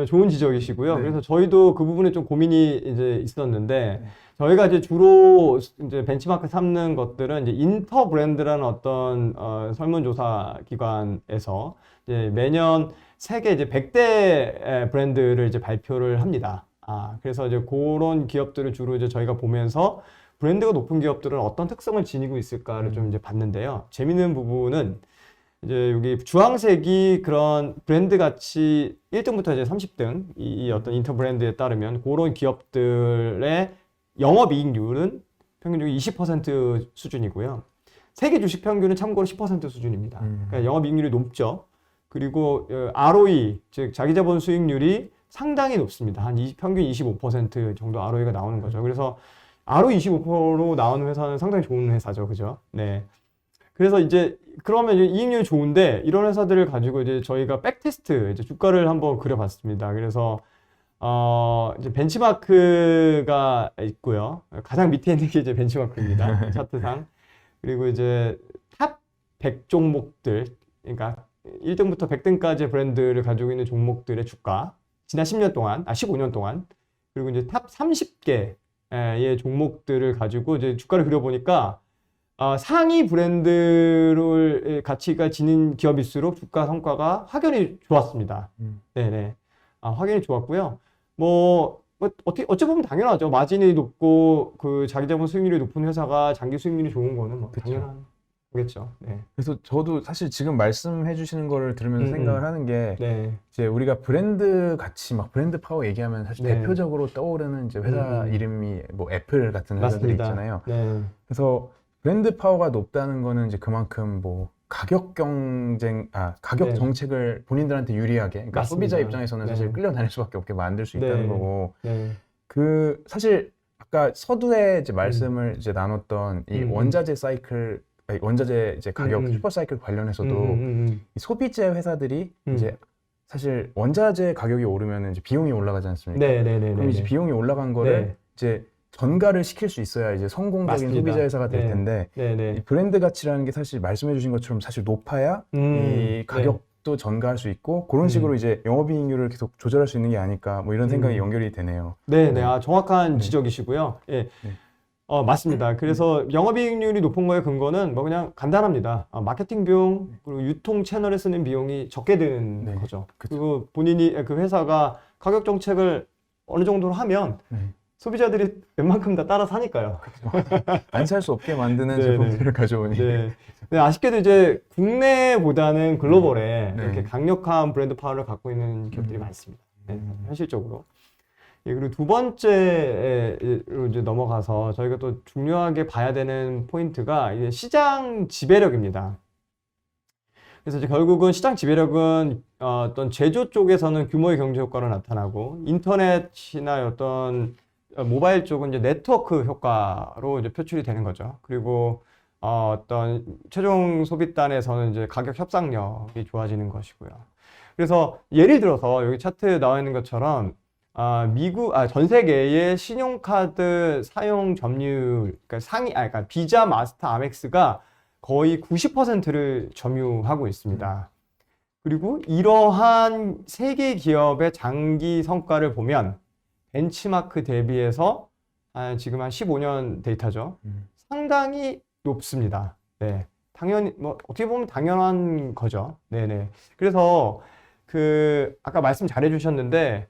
좋은 지적이시고요. 네. 그래서 저희도 그 부분에 좀 고민이 이제 있었는데, 네. 저희가 이제 주로 이제 벤치마크 삼는 것들은 이제 인터 브랜드라는 어떤 설문조사 기관에서 이제 매년 세계 이제 100대 브랜드를 이제 발표를 합니다. 그래서 이제 그런 기업들을 주로 이제 저희가 보면서 브랜드가 높은 기업들은 어떤 특성을 지니고 있을까를 좀 이제 봤는데요. 재밌는 부분은 이제 여기 주황색이 그런 브랜드 가치 1등부터 이제 30등 이 어떤 인터 브랜드에 따르면 그런 기업들의 영업이익률은 평균적으로 20% 수준이고요. 세계 주식 평균은 참고로 10% 수준입니다. 그러니까 영업이익률이 높죠. 그리고 ROE, 즉 자기자본 수익률이 상당히 높습니다. 평균 25% 정도 ROE가 나오는 거죠. 그래서 ROE 25% 나오는 회사는 상당히 좋은 회사죠, 그죠? 네. 그래서 이제 그러면 이익률이 좋은데 이런 회사들을 가지고 이제 저희가 백테스트 이제 주가를 한번 그려봤습니다. 그래서 이제 벤치마크가 있고요. 가장 밑에 있는 게 이제 벤치마크입니다. 차트상. 그리고 이제 탑 100 종목들, 그러니까 1등부터 100등까지의 브랜드를 가지고 있는 종목들의 주가, 지난 10년 동안, 15년 동안, 그리고 이제 탑 30개의 종목들을 가지고 이제 주가를 그려보니까 상위 브랜드를 가치가 지닌 기업일수록 주가 성과가 확연히 좋았습니다. 네네. 확연히 좋았고요. 어찌 보면 당연하죠. 마진이 높고 그 자기자본 수익률이 높은 회사가 장기 수익률이 좋은 거는 뭐 그쵸. 당연한 거겠죠. 네. 그래서 저도 사실 지금 말씀해 주시는 거를 들으면서 생각을 하는 게 네. 이제 우리가 브랜드 가치 막 브랜드 파워 얘기하면 사실 네. 대표적으로 떠오르는 이제 회사 이름이 뭐 애플 같은 회사들이 맞습니다. 있잖아요. 네. 그래서 브랜드 파워가 높다는 거는 이제 그만큼 뭐 가격 네. 정책을 본인들한테 유리하게, 그러니까 맞습니다. 소비자 입장에서는 사실 네. 끌려다닐 수밖에 없게 만들 수 네. 있다는 거고, 네. 그 사실 아까 서두에 이제 말씀을 이제 나눴던 이 원자재 사이클, 원자재 이제 가격 슈퍼 사이클 관련해서도 이 소비재 회사들이 이제 사실 원자재 가격이 오르면 이제 비용이 올라가지 않습니까? 네네네. 그럼 이제 비용이 올라간 거를 이제 전가를 시킬 수 있어야 이제 성공적인 맞습니다. 소비자 회사가 될 네. 텐데, 네네. 이 브랜드 가치라는 게 사실 말씀해 주신 것처럼 사실 높아야 이 가격도 전가할 수 있고, 그런 식으로 이제 영업이익률을 계속 조절할 수 있는 게 아닐까, 뭐 이런 생각이 연결이 되네요. 네네. 정확한 지적이시고요. 예. 맞습니다. 그래서 영업이익률이 높은 거의 근거는 뭐 그냥 간단합니다. 마케팅 비용, 그리고 유통 채널에 쓰는 비용이 적게 드는 네. 거죠. 그쵸. 그리고 그 회사가 가격 정책을 어느 정도로 하면 소비자들이 웬만큼 다 따라 사니까요. 안 살 수 없게 만드는 네네. 제품들을 가져오니. 네. 네, 아쉽게도 이제 국내보다는 글로벌에 네. 이렇게 강력한 브랜드 파워를 갖고 있는 기업들이 많습니다. 네, 현실적으로. 예, 그리고 두 번째로 이제 넘어가서 저희가 또 중요하게 봐야 되는 포인트가 이제 시장 지배력입니다. 그래서 이제 결국은 시장 지배력은 어떤 제조 쪽에서는 규모의 경제 효과로 나타나고 인터넷이나 어떤 모바일 쪽은 이제 네트워크 효과로 이제 표출이 되는 거죠. 그리고 어떤 최종 소비단에서는 이제 가격 협상력이 좋아지는 것이고요. 그래서 예를 들어서 여기 차트에 나와 있는 것처럼 전 세계의 신용카드 사용 점유율, 그러니까 비자, 마스터, 아멕스가 거의 90%를 점유하고 있습니다. 그리고 이러한 세계 기업의 장기 성과를 보면 벤치마크 대비해서 지금 한 15년 데이터죠. 상당히 높습니다. 네. 당연히, 뭐, 어떻게 보면 당연한 거죠. 네네. 그래서 아까 말씀 잘 해주셨는데,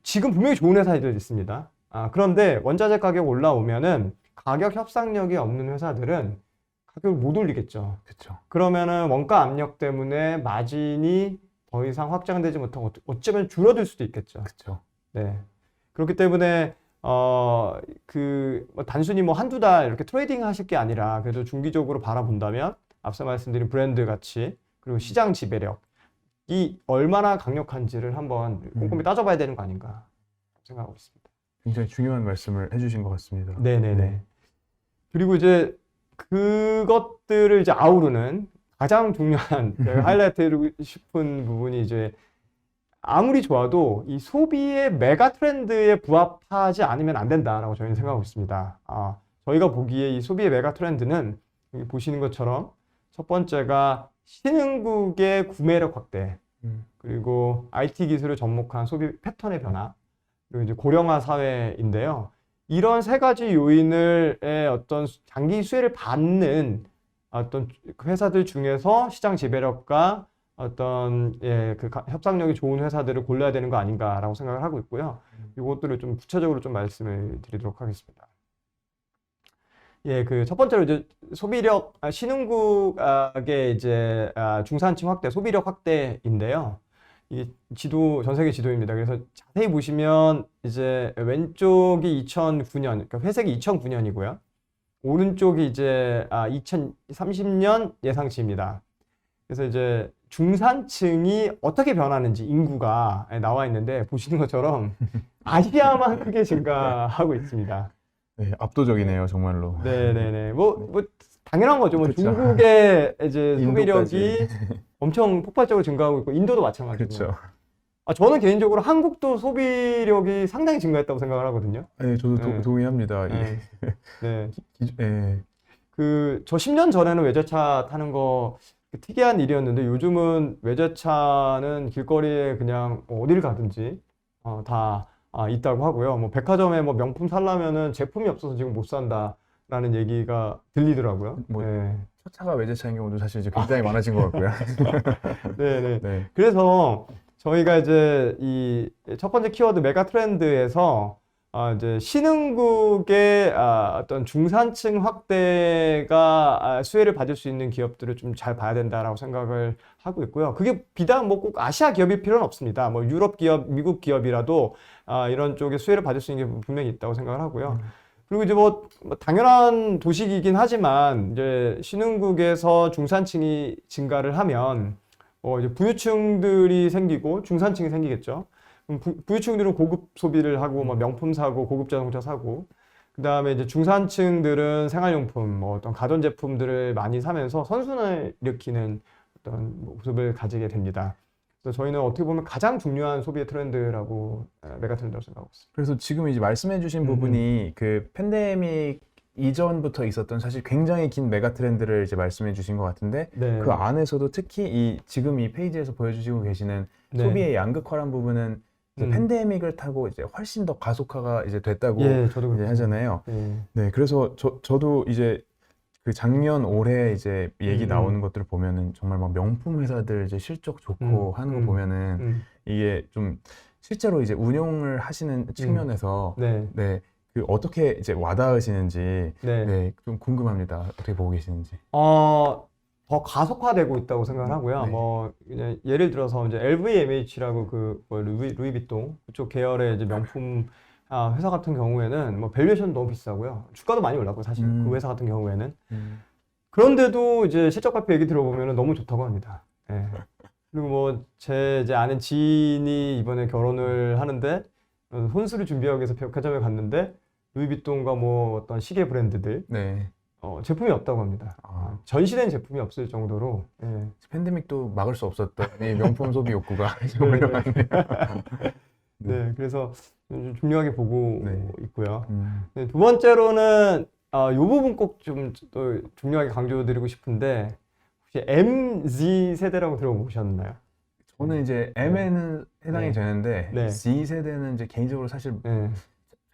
지금 분명히 좋은 회사들 있습니다. 그런데 원자재 가격 올라오면은 가격 협상력이 없는 회사들은 가격을 못 올리겠죠. 그렇죠. 그러면은 원가 압력 때문에 마진이 더 이상 확장되지 못하고 어쩌면 줄어들 수도 있겠죠. 그렇죠. 네. 그렇기 때문에 뭐 단순히 뭐 한두 달 이렇게 트레이딩 하실 게 아니라 그래도 중기적으로 바라본다면 앞서 말씀드린 브랜드 가치 그리고 시장 지배력이 얼마나 강력한지를 한번 꼼꼼히 따져봐야 되는 거 아닌가 생각하고 있습니다. 굉장히 중요한 말씀을 해주신 것 같습니다. 네네네. 그리고 이제 그것들을 이제 아우르는 가장 중요한 제가 하이라이트 해드리고 싶은 부분이 이제 아무리 좋아도 이 소비의 메가 트렌드에 부합하지 않으면 안 된다라고 저희는 생각하고 있습니다. 저희가 보기에 이 소비의 메가 트렌드는 여기 보시는 것처럼 첫 번째가 신흥국의 구매력 확대, 그리고 IT 기술을 접목한 소비 패턴의 변화, 그리고 이제 고령화 사회인데요. 이런 세 가지 요인을 어떤 장기 수혜를 받는 어떤 회사들 중에서 시장 지배력과 어떤 협상력이 좋은 회사들을 골라야 되는 거 아닌가라고 생각을 하고 있고요. 이것들을 좀 구체적으로 좀 말씀을 드리도록 하겠습니다. 첫 번째로 이제 소비력 신흥국의 이제 중산층 확대, 소비력 확대인데요. 이 전 세계 지도입니다. 그래서 자세히 보시면 이제 왼쪽이 2009년, 그러니까 회색이 2009년이고요. 오른쪽이 이제 2030년 예상치입니다. 그래서 이제 중산층이 어떻게 변하는지 인구가 나와 있는데 보시는 것처럼 아시아만 크게 증가하고 있습니다. 네, 압도적이네요, 정말로. 네네네. 뭐 당연한 거죠. 뭐 그쵸. 중국의 이제 인도까지. 소비력이 엄청 폭발적으로 증가하고 있고 인도도 마찬가지고. 그렇죠. 저는 개인적으로 한국도 소비력이 상당히 증가했다고 생각을 하거든요. 네, 저도 네. 동의합니다. 네. 네. 네. 저 10년 전에는 외제차 타는 거 특이한 일이었는데 요즘은 외제차는 길거리에 그냥 어딜 가든지 다 있다고 하고요. 뭐 백화점에 뭐 명품 살려면은 제품이 없어서 지금 못 산다라는 얘기가 들리더라고요. 뭐 네. 첫 차가 외제차인 경우도 사실 이제 굉장히 많아진 것 같고요. 네네. 네. 그래서 저희가 이제 이 첫 번째 키워드 메가 트렌드에서 이제 신흥국의 어떤 중산층 확대가 수혜를 받을 수 있는 기업들을 좀 잘 봐야 된다라고 생각을 하고 있고요. 그게 비단 뭐 꼭 아시아 기업일 필요는 없습니다. 뭐 유럽 기업, 미국 기업이라도 이런 쪽에 수혜를 받을 수 있는 게 분명히 있다고 생각을 하고요. 그리고 이제 뭐 당연한 도식이긴 하지만 이제 신흥국에서 중산층이 증가를 하면 이제 부유층들이 생기고 중산층이 생기겠죠. 그럼 부유층들은 고급 소비를 하고 뭐 명품 사고 고급 자동차 사고 그다음에 이제 중산층들은 생활용품 뭐 어떤 가전제품들을 많이 사면서 선순환을 일으키는 어떤 모습을 가지게 됩니다. 그래서 저희는 어떻게 보면 가장 중요한 소비의 트렌드라고 메가 트렌드라고 생각하고 있습니다. 그래서 지금 이제 말씀해주신 부분이 그 팬데믹 이전부터 있었던 사실 굉장히 긴 메가 트렌드를 이제 말씀해주신 것 같은데 네. 그 안에서도 특히 지금 이 페이지에서 보여주시고 계시는 네. 소비의 양극화란 부분은 이제 팬데믹을 타고 이제 훨씬 더 가속화가 이제 됐다고 예, 저도 이제 그렇게 하잖아요. 예. 네, 그래서 저도 이제 그 작년 올해 이제 얘기 나오는 것들을 보면은 정말 막 명품 회사들 이제 실적 좋고 하는 거 보면은 이게 좀 실제로 이제 운용을 하시는 측면에서 네. 네, 그 어떻게 이제 와닿으시는지 네. 네, 좀 궁금합니다. 어떻게 보고 계시는지. 더 가속화되고 있다고 생각을 하고요. 네. 뭐 그냥 예를 들어서 이제 LVMH라고 뭐 루이비통 그쪽 계열의 이제 명품 회사 같은 경우에는 뭐 밸류에이션 너무 비싸고요. 주가도 많이 올랐고 사실 그 회사 같은 경우에는 그런데도 이제 실적 발표 얘기 들어보면 너무 좋다고 합니다. 예. 그리고 뭐 제 이제 아는 지인이 이번에 결혼을 하는데 혼수를 준비하기 위해서 백화점에 갔는데 루이비통과 뭐 어떤 시계 브랜드들 네. 제품이 없다고 합니다. 전시된 제품이 없을 정도로. 예. 팬데믹도 막을 수 없었던 이 명품 소비 욕구가 네, 올라갔네요. 네, 그래서 좀 중요하게 보고 네. 있고요. 네, 두 번째로는 이 부분 꼭 좀 또 중요하게 강조드리고 싶은데 혹시 MZ 세대라고 들어보셨나요? 저는 이제 M에는 해당이 네. 되는데 네. Z 세대는 이제 개인적으로 사실 네.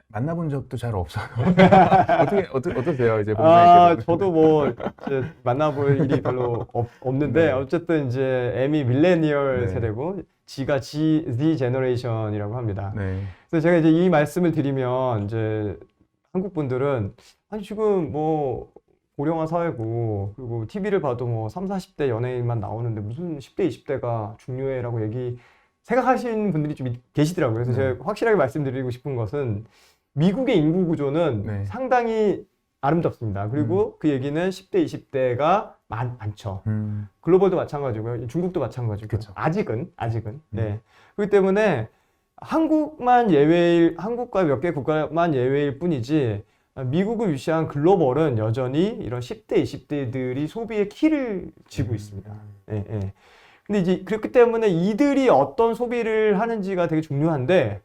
만나본 적도 잘 없어요. 어떠세요? 이제 본사님께서? 저도 뭐 이제 만나볼 일이 별로 없는데 네. 어쨌든 이제 M이 밀레니얼 네. 세대고 G가 Z 제너레이션이라고 합니다. 네. 그래서 제가 이제 이 말씀을 드리면 이제 한국 분들은 아니 지금 뭐 고령화 사회고 그리고 TV를 봐도 뭐 3, 40대 연예인만 나오는데 무슨 10대, 20대가 중요해라고 생각하시는 분들이 좀 계시더라고요. 그래서 네. 제가 확실하게 말씀드리고 싶은 것은 미국의 인구 구조는 네. 상당히 아름답습니다. 그리고 그 얘기는 10대, 20대가 많죠. 글로벌도 마찬가지고요. 중국도 마찬가지고. 그쵸. 아직은. 네. 그렇기 때문에 한국과 몇 개 국가만 예외일 뿐이지 미국을 위시한 글로벌은 여전히 이런 10대, 20대들이 소비의 키를 쥐고 있습니다. 예, 예. 근데 이제 그렇기 때문에 이들이 어떤 소비를 하는지가 되게 중요한데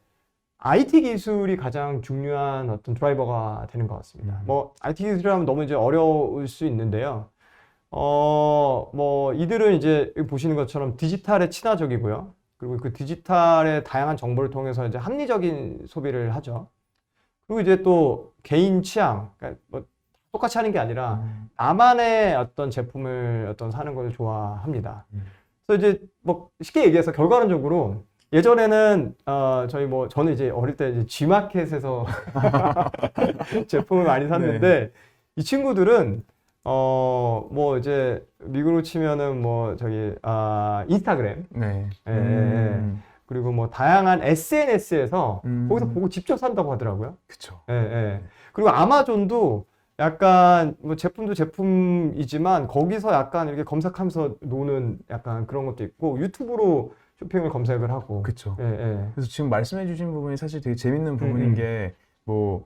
IT 기술이 가장 중요한 어떤 드라이버가 되는 것 같습니다. 뭐 IT 기술이라면 너무 이제 어려울 수 있는데요. 뭐 이들은 이제 여기 보시는 것처럼 디지털에 친화적이고요. 그리고 그 디지털의 다양한 정보를 통해서 이제 합리적인 소비를 하죠. 그리고 이제 또 개인 취향, 그러니까 뭐 똑같이 하는 게 아니라 나만의 어떤 제품을 사는 걸 좋아합니다. 그래서 이제 뭐 쉽게 얘기해서 결과론적으로 예전에는 저는 이제 어릴 때 이제 G마켓에서 제품을 많이 샀는데 이 친구들은 뭐 이제 미국으로 치면은 뭐 인스타그램, 네. 그리고 뭐 다양한 SNS에서 거기서 보고 직접 산다고 하더라고요. 그쵸. 그리고 아마존도 약간 뭐 제품도 제품이지만 거기서 약간 이렇게 검색하면서 노는 약간 그런 것도 있고 유튜브로 쇼핑을 검색을 하고. 그쵸. 그래서 지금 말씀해 주신 부분이 사실 되게 재밌는 부분인 게, 뭐,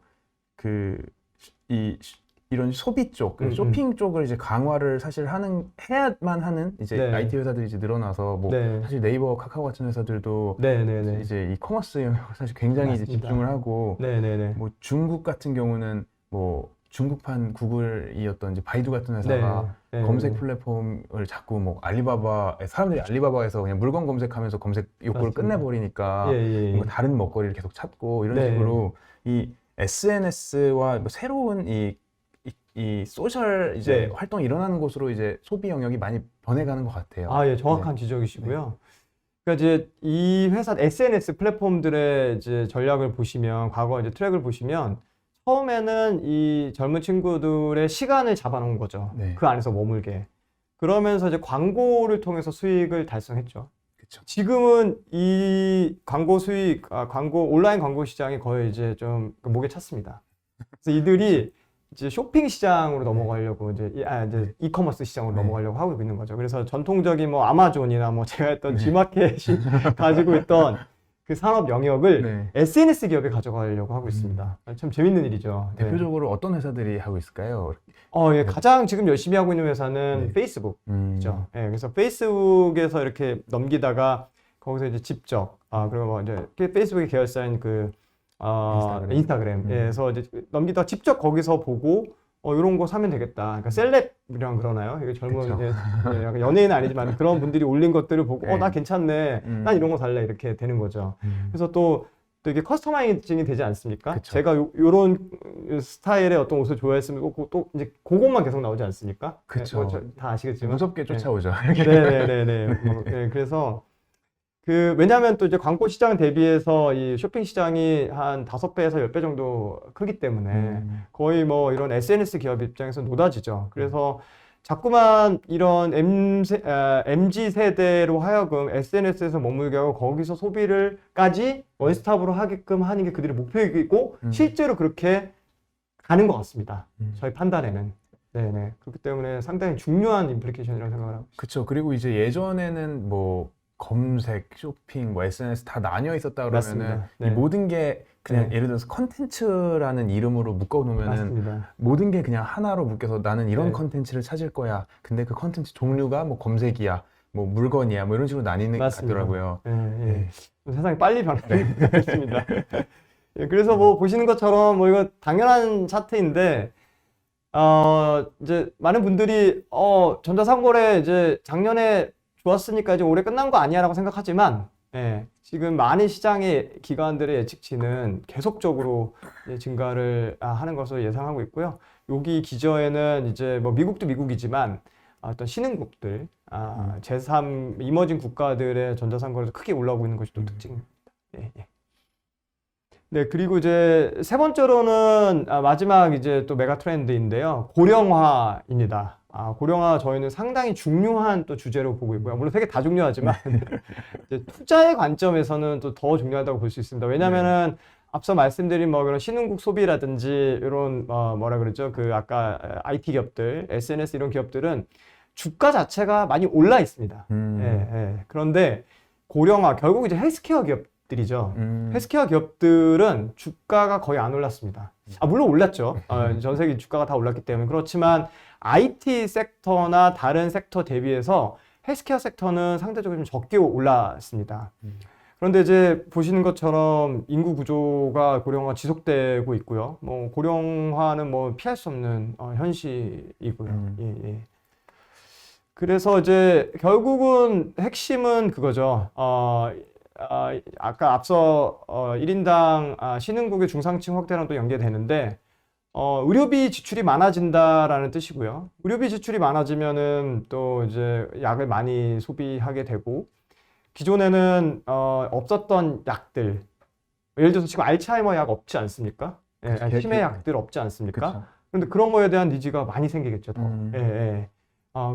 이런 소비 쪽, 쇼핑 쪽을 이제 강화를 사실 해야만 하는 이제 네. IT 회사들이 이제 늘어나서, 뭐, 네. 사실 네이버, 카카오 같은 회사들도 네네네. 이제 이커머스 영역 사실 굉장히 이제 맞습니다. 집중을 하고, 네네네. 뭐, 중국 같은 경우는 뭐, 중국판 구글이었던 이제 바이두 같은 회사가 네. 검색 플랫폼을 자꾸 뭐 사람들이 알리바바에서 그냥 물건 검색하면서 검색 욕구를 맞습니다. 끝내버리니까 예. 뭔가 다른 먹거리를 계속 찾고 이런 네. 식으로 이 SNS와 뭐 새로운 이 소셜 이제 네. 활동이 일어나는 곳으로 이제 소비 영역이 많이 변해가는 것 같아요. 예, 정확한 지적이시고요. 그러니까 이제 이 회사 SNS 플랫폼들의 이제 전략을 보시면, 과거 이제 트랙을 보시면, 처음에는 이 젊은 친구들의 시간을 잡아놓은 거죠. 네. 그 안에서 머물게. 그러면서 이제 광고를 통해서 수익을 달성했죠. 그쵸. 지금은 이 광고 수익, 온라인 광고 시장이 거의 이제 좀 목에 찼습니다. 그래서 이들이 이제 쇼핑 시장으로 넘어가려고 이제 이커머스 시장으로 네. 넘어가려고 하고 있는 거죠. 그래서 전통적인 뭐 아마존이나 뭐 제가 했던 G마켓이 가지고 있던 그 산업 영역을 SNS 기업에 가져가려고 하고 있습니다. 참 재밌는 일이죠. 대표적으로 어떤 회사들이 하고 있을까요? 가장 지금 열심히 하고 있는 회사는 페이스북이죠. 그래서 페이스북에서 이렇게 넘기다가 거기서 이제 직접 그리고 뭐 이제 페이스북의 계열사인 인스타그램에서 이제 넘기다가 직접 거기서 보고 이런 거 사면 되겠다. 그러니까 셀럽이랑 그러나요? 이게 젊은 약간 연예인은 아니지만 그런 분들이 올린 것들을 보고 나 괜찮네. 난 이런 거 살래. 이렇게 되는 거죠. 그래서 또 이게 커스터마이징이 되지 않습니까? 그쵸. 제가 요런 스타일의 어떤 옷을 좋아했으면 또 이제 그것만 계속 나오지 않습니까? 그쵸. 다 아시겠지만 무섭게 쫓아오죠. 그래서 왜냐하면 또 이제 광고 시장 대비해서 이 쇼핑 시장이 한 5배에서 10배 정도 크기 때문에 거의 뭐 이런 SNS 기업 입장에서 노다지죠. 그래서 자꾸만 이런 MZ 세대로 하여금 SNS에서 머물게 하고 거기서 소비를까지 원스톱으로 하게끔 하는 게 그들의 목표이고 실제로 그렇게 가는 것 같습니다. 저희 판단에는. 네네. 그렇기 때문에 상당히 중요한 임플리케이션이라고 생각을 하고 있습니다. 그쵸. 그리고 이제 예전에는 뭐 검색, 쇼핑, 뭐 SNS 다 나뉘어 있었다 그러면은 맞습니다. 이 네. 모든 게 그냥 네. 예를 들어서 컨텐츠라는 이름으로 묶어놓으면은 맞습니다. 모든 게 그냥 하나로 묶여서 나는 이런 네. 컨텐츠를 찾을 거야. 근데 그 컨텐츠 종류가 뭐 검색이야, 뭐 물건이야, 뭐 이런 식으로 나뉘는 것 맞습니다. 같더라고요. 예, 예. 네. 좀 세상이 빨리 변하는 것 같습니다. 예, 그래서 뭐 보시는 것처럼 뭐 이거 당연한 차트인데, 이제 많은 분들이, 전자상거래 이제 작년에 좋았으니까 이제 올해 끝난 거 아니야라고 생각하지만, 예, 지금 많은 시장의 기관들의 예측치는 계속적으로 이제 증가를 하는 것으로 예상하고 있고요. 여기 기저에는 이제 뭐 미국도 미국이지만 어떤 신흥국들, 제3 이머징 국가들의 전자상거래도 크게 올라오고 있는 것이 또 특징입니다. 예, 예. 네, 그리고 이제 세 번째로는 마지막 이제 또 메가 트렌드인데요. 고령화입니다. 고령화 저희는 상당히 중요한 또 주제로 보고 있고요. 물론 되게 다 중요하지만 이제 투자의 관점에서는 또 더 중요하다고 볼 수 있습니다. 왜냐면은 앞서 말씀드린 뭐 그런 신흥국 소비라든지 이런 뭐라 그러죠? 그 아까 IT 기업들, SNS 이런 기업들은 주가 자체가 많이 올라 있습니다. 예, 예. 그런데 고령화 결국 이제 헬스케어 기업들이죠. 헬스케어 기업들은 주가가 거의 안 올랐습니다. 물론 올랐죠. 전 세계 주가가 다 올랐기 때문에. 그렇지만 IT 섹터나 다른 섹터 대비해서 헬스케어 섹터는 상대적으로 좀 적게 올랐습니다. 그런데 이제 보시는 것처럼 인구 구조가 고령화 지속되고 있고요. 뭐 고령화는 뭐 피할 수 없는 현실이고요. 예, 예. 그래서 이제 결국은 핵심은 그거죠. 아까 앞서 1인당 신흥국의 중상층 확대랑 또 연계되는데 의료비 지출이 많아진다라는 뜻이고요. 의료비 지출이 많아지면은 또 이제 약을 많이 소비하게 되고 기존에는 없었던 약들, 예를 들어서 지금 알츠하이머 약 없지 않습니까? 예, 치매 약들 없지 않습니까? 그쵸. 그런데 그런 거에 대한 니즈가 많이 생기겠죠, 더. 예, 음. 예.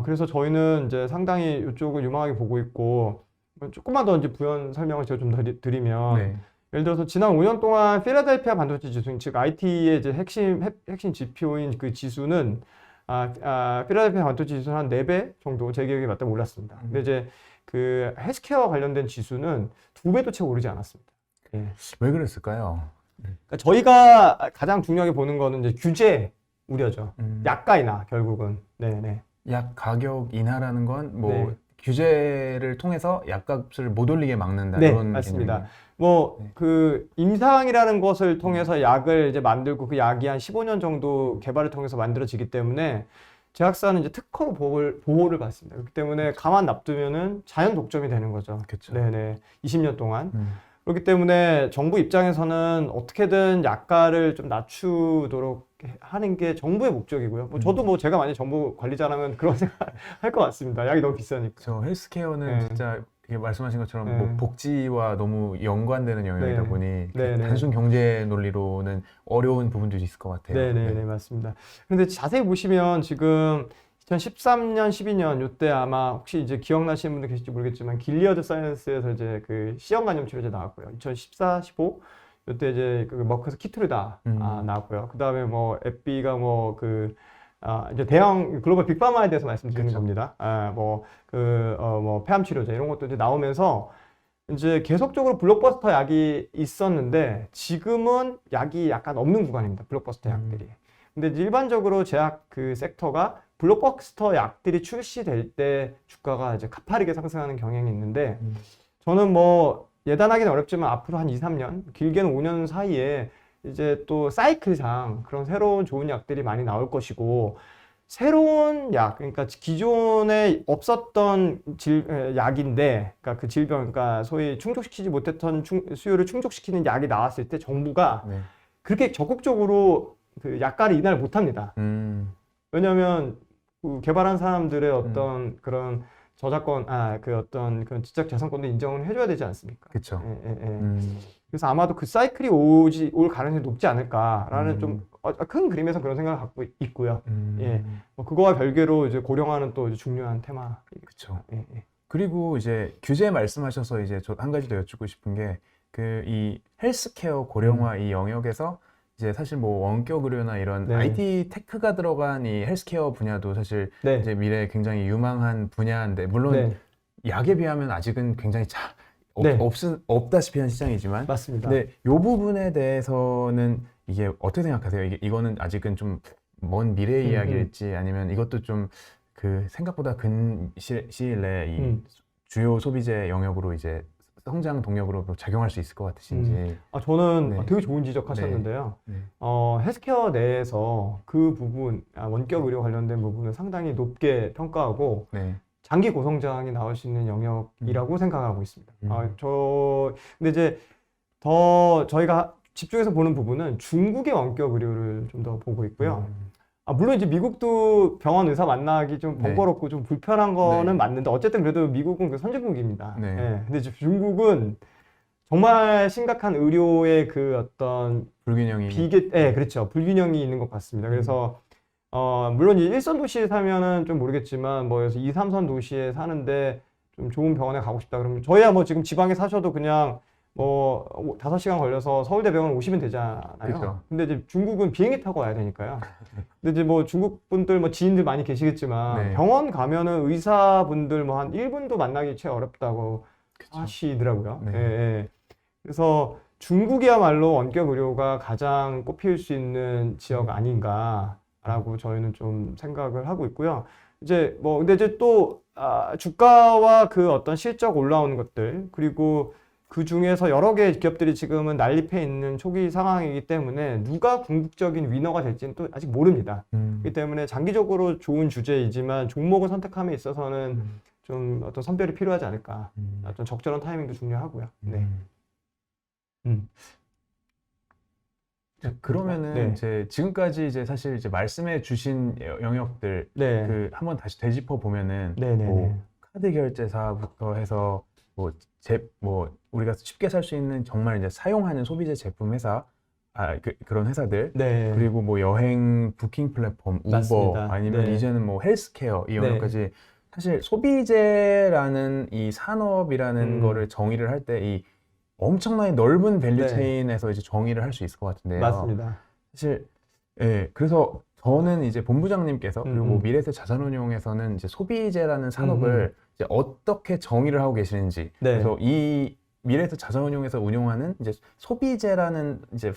그래서 저희는 이제 상당히 이쪽을 유망하게 보고 있고 조금만 더 이제 부연 설명을 제가 좀 더 드리면 네. 예를 들어서 지난 5년 동안 필라델피아 반도체 지수, 즉 IT의 이제 핵심 지표인 그 지수는 필라델피아 반도체 지수는 한 4배 정도 제 기억에 맞다면 올랐습니다. 근데 이제 그 헬스케어 관련된 지수는 2배도 채 오르지 않았습니다. 예. 왜 그랬을까요? 그러니까 저희가 가장 중요하게 보는 거는 이제 규제 우려죠. 약가 인하 결국은. 네네. 약 가격 인하라는 건 뭐 네. 규제를 통해서 약값을 못 올리게 막는다 네, 이런 맞습니다. 개념이에요. 뭐 네. 그 임상이라는 것을 통해서 약을 이제 만들고 그 약이 한 15년 정도 개발을 통해서 만들어지기 때문에 제약사는 이제 특허로 보호를 받습니다. 그렇기 때문에 가만 놔두면은 자연 독점이 되는 거죠. 그쵸. 네네. 20년 동안. 그렇기 때문에 정부 입장에서는 어떻게든 약가를 좀 낮추도록 하는 게 정부의 목적이고요. 뭐 저도 뭐 제가 만약 정부 관리자라면 그런 생각 할 것 같습니다. 약이 너무 비싸니까. 저 헬스케어는 네. 진짜 이렇게 말씀하신 것처럼 네. 뭐 복지와 너무 연관되는 영역이다 네. 보니 그 네, 네. 단순 경제 논리로는 어려운 부분들이 있을 것 같아요. 네네네, 맞습니다. 그런데 자세히 보시면 지금 2013년, 12년 이때 아마 혹시 이제 기억나시는 분들 계실지 모르겠지만 길리어드 사이언스에서 이제 그 C형 간염 치료제 나왔고요. 2014, 15 이때 이제 그 머크에서 키투르다 나왔고요. 그 다음에 뭐 에피가 뭐 그 이제 대형 글로벌 빅파마에 대해서 말씀드리는 그렇죠. 겁니다. 뭐 폐암 치료제 이런 것도 이제 나오면서 이제 계속적으로 블록버스터 약이 있었는데 지금은 약이 약간 없는 구간입니다. 블록버스터 약들이. 근데 이제 일반적으로 제약 그 섹터가 블록버스터 약들이 출시될 때 주가가 이제 가파르게 상승하는 경향이 있는데 저는 뭐 예단하기는 어렵지만 앞으로 한 2, 3년, 길게는 5년 사이에 이제 또 사이클상 그런 새로운 좋은 약들이 많이 나올 것이고 새로운 약, 그러니까 기존에 없었던 약인데, 그러니까 그 질병, 그러니까 소위 충족시키지 못했던 수요를 충족시키는 약이 나왔을 때 정부가 네. 그렇게 적극적으로 그 약가를 인하를 못합니다. 왜냐하면 그 개발한 사람들의 어떤 그런 저작권, 그 어떤 그런 지적재산권도 인정을 해줘야 되지 않습니까? 그렇죠. 그래서 아마도 그 사이클이 올 가능성이 높지 않을까라는 좀 큰 그림에서 그런 생각을 갖고 있고요. 예, 뭐 그거와 별개로 이제 고령화는 또 이제 중요한 테마. 그렇죠. 예, 예. 그리고 이제 규제 말씀하셔서 이제 저 한 가지 더 여쭙고 싶은 게 그 이 헬스케어 고령화 이 영역에서 이제 사실 뭐 원격 의료나 이런 네. IT 테크가 들어간 이 헬스케어 분야도 사실 네. 이제 미래에 굉장히 유망한 분야인데 물론 네, 약에 비하면 아직은 굉장히 네. 없다시피 한 시장이지만 맞습니다. 근데 이 부분에 대해서는 이게 어떻게 생각하세요? 이거는 아직은 좀 먼 미래의 이야기일지 아니면 이것도 좀 그 생각보다 근 시일 내에 이 주요 소비재 영역으로 이제 성장 동력으로 작용할 수 있을 것 같으신지. 저는 네. 되게 좋은 지적하셨는데요. 네. 헬스케어 내에서 그 부분, 원격 의료 관련된 부분은 상당히 높게 평가하고 네. 장기 고성장이 나올 수 있는 영역이라고 생각하고 있습니다. 근데 이제 더 저희가 집중해서 보는 부분은 중국의 원격 의료를 좀 더 보고 있고요. 물론 이제 미국도 병원 의사 만나기 좀 네. 번거롭고 좀 불편한 거는 네. 맞는데 어쨌든 그래도 미국은 그 선진국입니다. 네. 예. 근데 이제 중국은 정말 심각한 의료의 그 어떤 불균형이. 그렇죠. 불균형이 있는 것 같습니다. 그래서 물론 이 1선 도시에 살면은 좀 모르겠지만 뭐 그래서 2, 3선 도시에 사는데 좀 좋은 병원에 가고 싶다 그러면 저희야 뭐 지금 지방에 사셔도 그냥 뭐 5시간 걸려서 서울대병원 오시면 되잖아요. 그렇죠. 근데 이제 중국은 비행기 타고 와야 되니까요. 근데 이제 뭐 중국 분들 뭐 지인들 많이 계시겠지만 네. 병원 가면은 의사분들 뭐 한 1분도 만나기 채 어렵다고 그쵸. 하시더라고요. 네. 예, 예. 그래서 중국이야말로 원격 의료가 가장 꼽힐 수 있는 지역 아닌가라고 저희는 좀 생각을 하고 있고요. 이제 뭐 근데 이제 또 주가와 그 어떤 실적 올라오는 것들 그리고 그 중에서 여러 개의 기업들이 지금은 난립해 있는 초기 상황이기 때문에 누가 궁극적인 위너가 될지는 또 아직 모릅니다. 그렇기 때문에 장기적으로 좋은 주제이지만 종목을 선택함에 있어서는 좀 어떤 선별이 필요하지 않을까. 어떤 적절한 타이밍도 중요하고요. 네. 자, 그러면은 네. 이제 지금까지 이제 사실 이제 말씀해 주신 영역들 네. 그 한번 다시 되짚어 보면은 네네네. 뭐 카드 결제사부터 해서 뭐 우리가 쉽게 살 수 있는 정말 이제 사용하는 소비재 제품 회사 그런 회사들 네. 그리고 뭐 여행 부킹 플랫폼 우버 맞습니다. 아니면 네. 이제는 뭐 헬스케어 이 네. 영역까지 사실 소비재라는 이 산업이라는 거를 정의를 할 때 이 엄청나게 넓은 밸류 네. 체인에서 이제 정의를 할 수 있을 것 같은데요. 맞습니다. 사실 예, 그래서 저는 이제 본부장님께서 그리고 뭐 미래세 자산운용에서는 이제 소비재라는 산업을 이제 어떻게 정의를 하고 계시는지 네. 그래서 이 미래세 자산운용에서 운용하는 이제 소비재라는 이제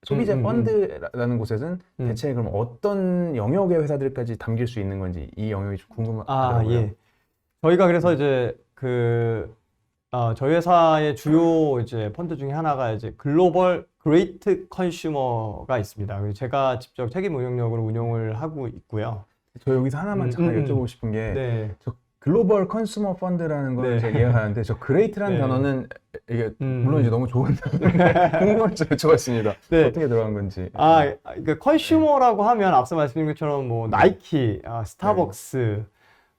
소비재 펀드라는 곳에서는 대체 그럼 어떤 영역의 회사들까지 담길 수 있는 건지 이 영역이 좀 궁금하더라고요. 예. 저희가 그래서 이제 저희 회사의 주요 이제 펀드 중에 하나가 이제 글로벌 그레이트 컨슈머가 있습니다. 그래서 제가 직접 책임 운영력으로 운용을 하고 있고요. 저 여기서 하나만 잠깐 여쭤보고 싶은 게 네. 저 글로벌 컨슈머 펀드라는 거는 네. 제가 이해가 가는데 저 그레이트라는 네. 단어는 이게 물론 이제 너무 좋은 궁금해서 여쭤봤습니다. 네. 어떻게 들어간 건지. 그러니까 컨슈머라고 하면 앞서 말씀드린 것처럼 뭐 나이키, 스타벅스,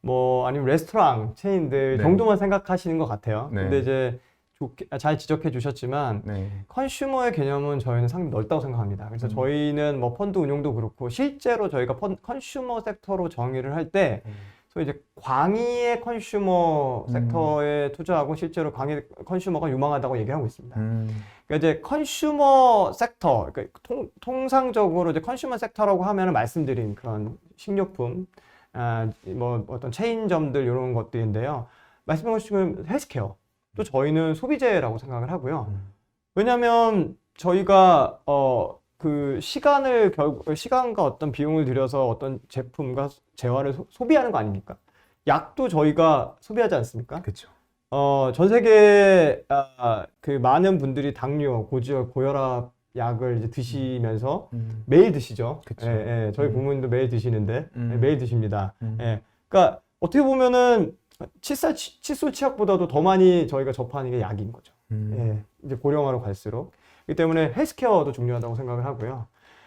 뭐 아니면 레스토랑 체인들 네. 정도만 생각하시는 것 같아요. 네. 근데 이제 잘 지적해 주셨지만 네. 컨슈머의 개념은 저희는 상당히 넓다고 생각합니다. 그래서 저희는 뭐 펀드 운용도 그렇고 실제로 저희가 컨슈머 섹터로 정의를 할 때 소위 이제 광의의 컨슈머 섹터에 투자하고 실제로 광의 컨슈머가 유망하다고 얘기하고 있습니다. 그러니까 이제 컨슈머 sek터, 그러니까 통상적으로 이제 컨슈머 섹터라고 하면 말씀드린 그런 식료품, 뭐 어떤 체인점들 이런 것들인데요. 말씀하신 헬스케어, 또 저희는 소비재라고 생각을 하고요. 왜냐하면 저희가 그 시간과 어떤 비용을 들여서 어떤 제품과 재화를 소비하는 거 아닙니까? 약도 저희가 소비하지 않습니까? 그렇죠. 전 세계 그 많은 분들이 당뇨, 고지혈, 고혈압 약을 이제 드시면서 매일 드시죠. 그쵸. 예, 저희 부모님도 매일 드시는데 매일 드십니다. 예. 그러니까 어떻게 보면은 칫솔 치약보다도 더 많이 저희가 접하는 게 약인 거죠. 예, 이제 고령화로 갈수록. 그렇기 때문에 헬스케어도 중요하다고 생각을 하고요.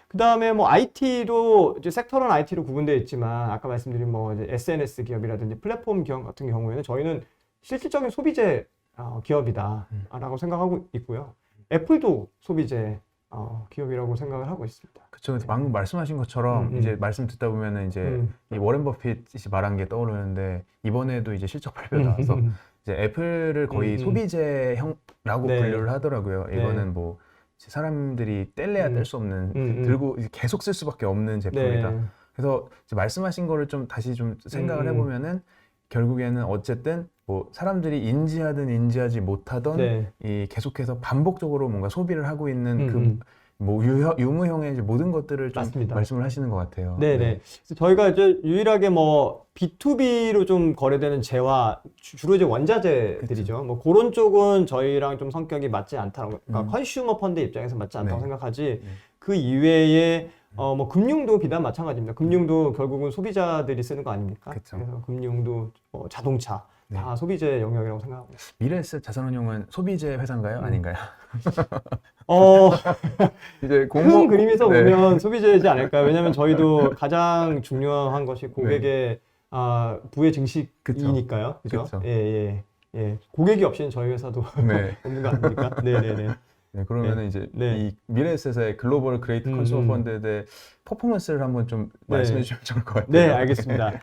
그 다음에 뭐 IT도 이제 섹터는 IT로 구분되어 있지만 아까 말씀드린 뭐 이제 SNS 기업이라든지 플랫폼 기업 같은 경우에는 저희는 실질적인 소비재 기업이다라고 생각하고 있고요. 애플도 소비재 기업이라고 생각을 하고 있습니다. 그쵸. 방금 말씀하신 것처럼 이제 말씀 듣다 보면은 이제 이 워렌 버핏이 말한 게 떠오르는데 이번에도 이제 실적 발표 나와서 이제 애플을 거의 소비재형라고 네. 분류를 하더라고요. 네. 이거는 뭐 뗄래야 뗄 수 없는 들고 이제 계속 쓸 수밖에 없는 제품이다. 네. 그래서 이제 말씀하신 거를 좀 다시 좀 생각을 해보면은 결국에는 어쨌든 뭐 사람들이 인지하든 인지하지 못하던 네. 이 계속해서 반복적으로 뭔가 소비를 하고 있는 그 뭐 유무형의 이제 모든 것들을 좀 맞습니다. 말씀을 하시는 것 같아요. 네네. 그래서 저희가 이제 유일하게 뭐 B2B로 좀 거래되는 재화 주로 이제 원자재들이죠. 뭐 그런 쪽은 저희랑 좀 성격이 맞지 않다고, 그러니까 컨슈머 펀드 입장에서 맞지 않다고 네. 생각하지. 그 이외에 뭐 금융도 비단 마찬가지입니다. 금융도 결국은 소비자들이 쓰는 거 아닙니까? 그쵸. 그래서 금융도 자동차 다 소비재 영역이라고 생각하고 있습니다. 미래에셋 자산운용은 소비재 회사인가요? 아닌가요? 이제 큰 그림에서 네. 보면 소비재이지 않을까요? 왜냐하면 저희도 가장 중요한 것이 고객의 부의 증식이니까요. 그죠? 그쵸. 예. 고객이 없이는 저희 회사도 네. 없는 거 아닙니까? 네네네. 네, 그러면은 이제 네. 이 미래에셋의 글로벌 그레이트 컨슈머 펀드에 대해 퍼포먼스를 한번 좀 말씀해 주시면 좋을 것 같아요. 네, 알겠습니다.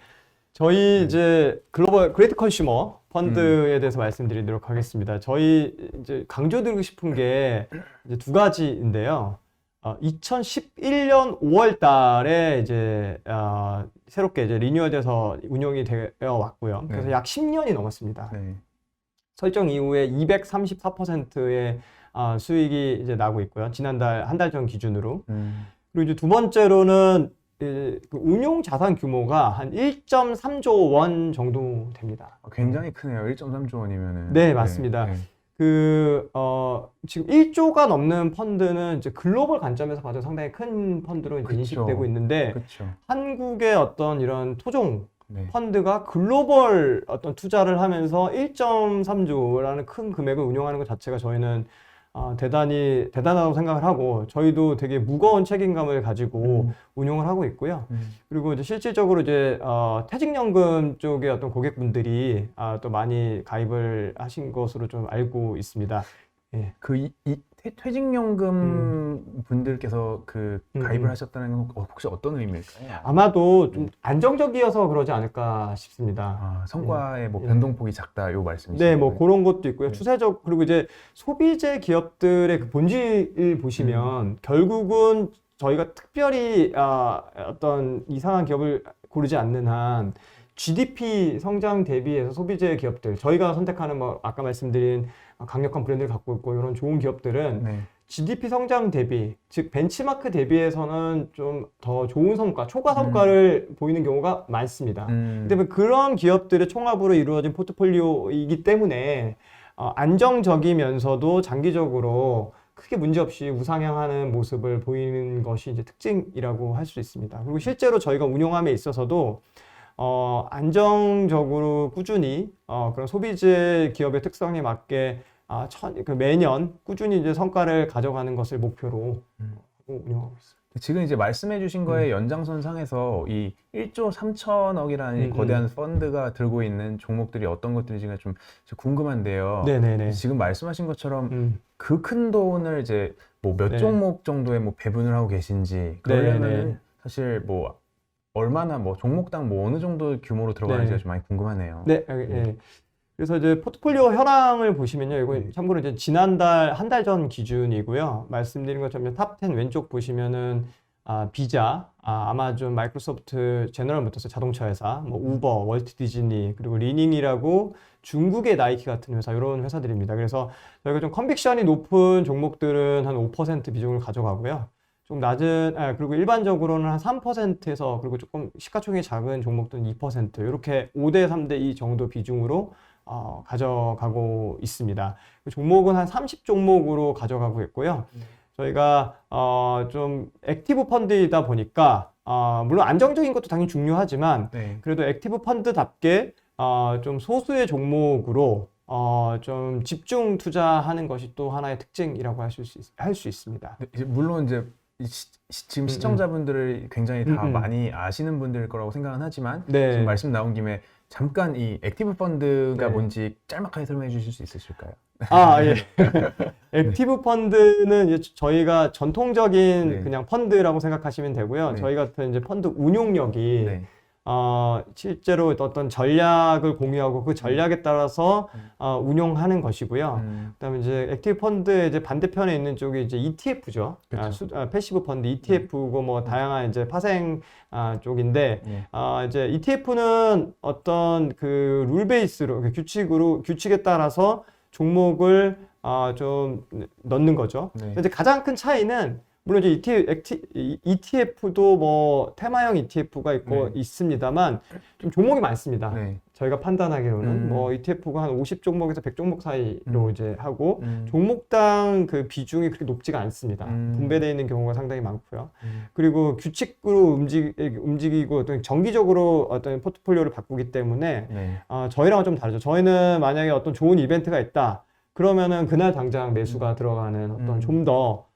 저희 이제 글로벌 그레이트 컨슈머 펀드에 대해서 말씀드리도록 하겠습니다. 저희 이제 강조드리고 싶은 게 이제 두 가지인데요. 2011년 5월 달에 이제 새롭게 이제 리뉴얼돼서 운영이 되어 왔고요. 그래서 네. 약 10년이 넘었습니다. 네. 설정 이후에 234%의 수익이 이제 나고 있고요. 지난달 한 달 전 기준으로. 그리고 이제 두 번째로는 그 운용 자산 규모가 한 1.3조 원 정도 됩니다. 굉장히 크네요. 1.3조 원이면은. 네, 맞습니다. 지금 1조가 넘는 펀드는 이제 글로벌 관점에서 봐도 상당히 큰 펀드로 이제 그쵸. 인식되고 있는데, 그렇죠. 한국의 어떤 이런 토종 네. 펀드가 글로벌 어떤 투자를 하면서 1.3조라는 큰 금액을 운용하는 것 자체가 저희는 대단히 대단하다고 생각을 하고, 저희도 되게 무거운 책임감을 가지고 운용을 하고 있고요. 그리고 이제 실질적으로 이제 퇴직연금 쪽의 어떤 고객분들이 또 많이 가입을 하신 것으로 좀 알고 있습니다. 예. 퇴직연금 분들께서 그 가입을 하셨다는 건 혹시 어떤 의미일까요? 아마도 좀 안정적이어서 그러지 않을까 싶습니다. 성과의 뭐 변동폭이 작다 요 말씀이시죠? 네, 뭐 그런 것도 있고요. 추세적, 그리고 이제 소비재 기업들의 그 본질을 보시면 결국은 저희가 특별히 어떤 이상한 기업을 고르지 않는 한 GDP 성장 대비해서 소비재 기업들, 저희가 선택하는 뭐 아까 말씀드린 강력한 브랜드를 갖고 있고 이런 좋은 기업들은 네. GDP 성장 대비, 즉 벤치마크 대비해서는 좀 더 좋은 성과, 초과 성과를 보이는 경우가 많습니다. 근데 그런 기업들의 총합으로 이루어진 포트폴리오이기 때문에 안정적이면서도 장기적으로 크게 문제없이 우상향하는 모습을 보이는 것이 이제 특징이라고 할 수 있습니다. 그리고 실제로 저희가 운용함에 있어서도 안정적으로 꾸준히 그런 소비재 기업의 특성에 맞게 매년 꾸준히 이제 성과를 가져가는 것을 목표로 운영하고 있습니다. 지금 이제 말씀해 주신 거의 연장선상에서 이 1조 3천억이라는 이 거대한 펀드가 들고 있는 종목들이 어떤 것들인지가 좀 궁금한데요. 네네네. 지금 말씀하신 것처럼 그 큰 돈을 이제 뭐 몇 네. 종목 정도에 뭐 배분을 하고 계신지 그러려면 사실 뭐 얼마나 뭐 종목당 뭐 어느 정도 규모로 들어가는지가 좀 많이 궁금하네요. 네. 그래서 이제 포트폴리오 현황을 보시면요. 이거 참고로 이제 지난달 한 달 전 기준이고요. 말씀드린 것처럼 탑 10 왼쪽 보시면은 비자, 아마존, 마이크로소프트, 제너럴 모터스 자동차 회사, 뭐 우버, 월트 디즈니, 그리고 리닝이라고 중국의 나이키 같은 회사, 이런 회사들입니다. 그래서 저희가 좀 컨빅션이 높은 종목들은 한 5% 비중을 가져가고요. 좀 낮은, 그리고 일반적으로는 한 3%에서, 그리고 조금 시가총액이 작은 종목들은 2%, 이렇게 5대 3대 2 정도 비중으로 가져가고 있습니다. 종목은 한 30종목으로 가져가고 있고요. 저희가 좀 액티브 펀드이다 보니까 물론 안정적인 것도 당연히 중요하지만 그래도 액티브 펀드답게 좀 소수의 종목으로 좀 집중 투자하는 것이 또 하나의 특징이라고 할 수 있습니다. 이제 물론 이제 지금 음, 시청자분들을 굉장히 다 음. 많이 아시는 분들일 거라고 생각은 하지만 네. 지금 말씀 나온 김에 잠깐 이 액티브 펀드가 네. 뭔지 짤막하게 설명해 주실 수 있으실까요? 아, 예. 액티브 펀드는 이제 저희가 전통적인 네. 그냥 펀드라고 생각하시면 되고요. 네. 저희 같은 이제 펀드 운용력이 네. 실제로 어떤 전략을 공유하고 그 전략에 따라서 운용하는 것이고요. 그다음에 이제 액티브 펀드의 이제 반대편에 있는 쪽이 이제 ETF죠. 그렇죠. 패시브 펀드 ETF고 뭐 다양한 이제 파생 쪽인데 네. 이제 ETF는 어떤 그 룰 베이스로 규칙에 따라서 종목을 좀 넣는 거죠. 네. 이제 가장 큰 차이는 물론 이제 ETF도 뭐 테마형 ETF가 있고 네. 있습니다만 좀 종목이 많습니다. 네. 저희가 판단하기로는 음. 뭐 ETF가 한 50종목에서 100종목 사이로 이제 하고 음. 종목당 그 비중이 그렇게 높지가 않습니다. 분배되어 있는 경우가 상당히 많고요. 그리고 규칙으로 움직이고 어떤 정기적으로 어떤 포트폴리오를 바꾸기 때문에 네. 저희랑은 좀 다르죠. 저희는 만약에 어떤 좋은 이벤트가 있다. 그러면은 그날 당장 매수가 들어가는 어떤 좀 더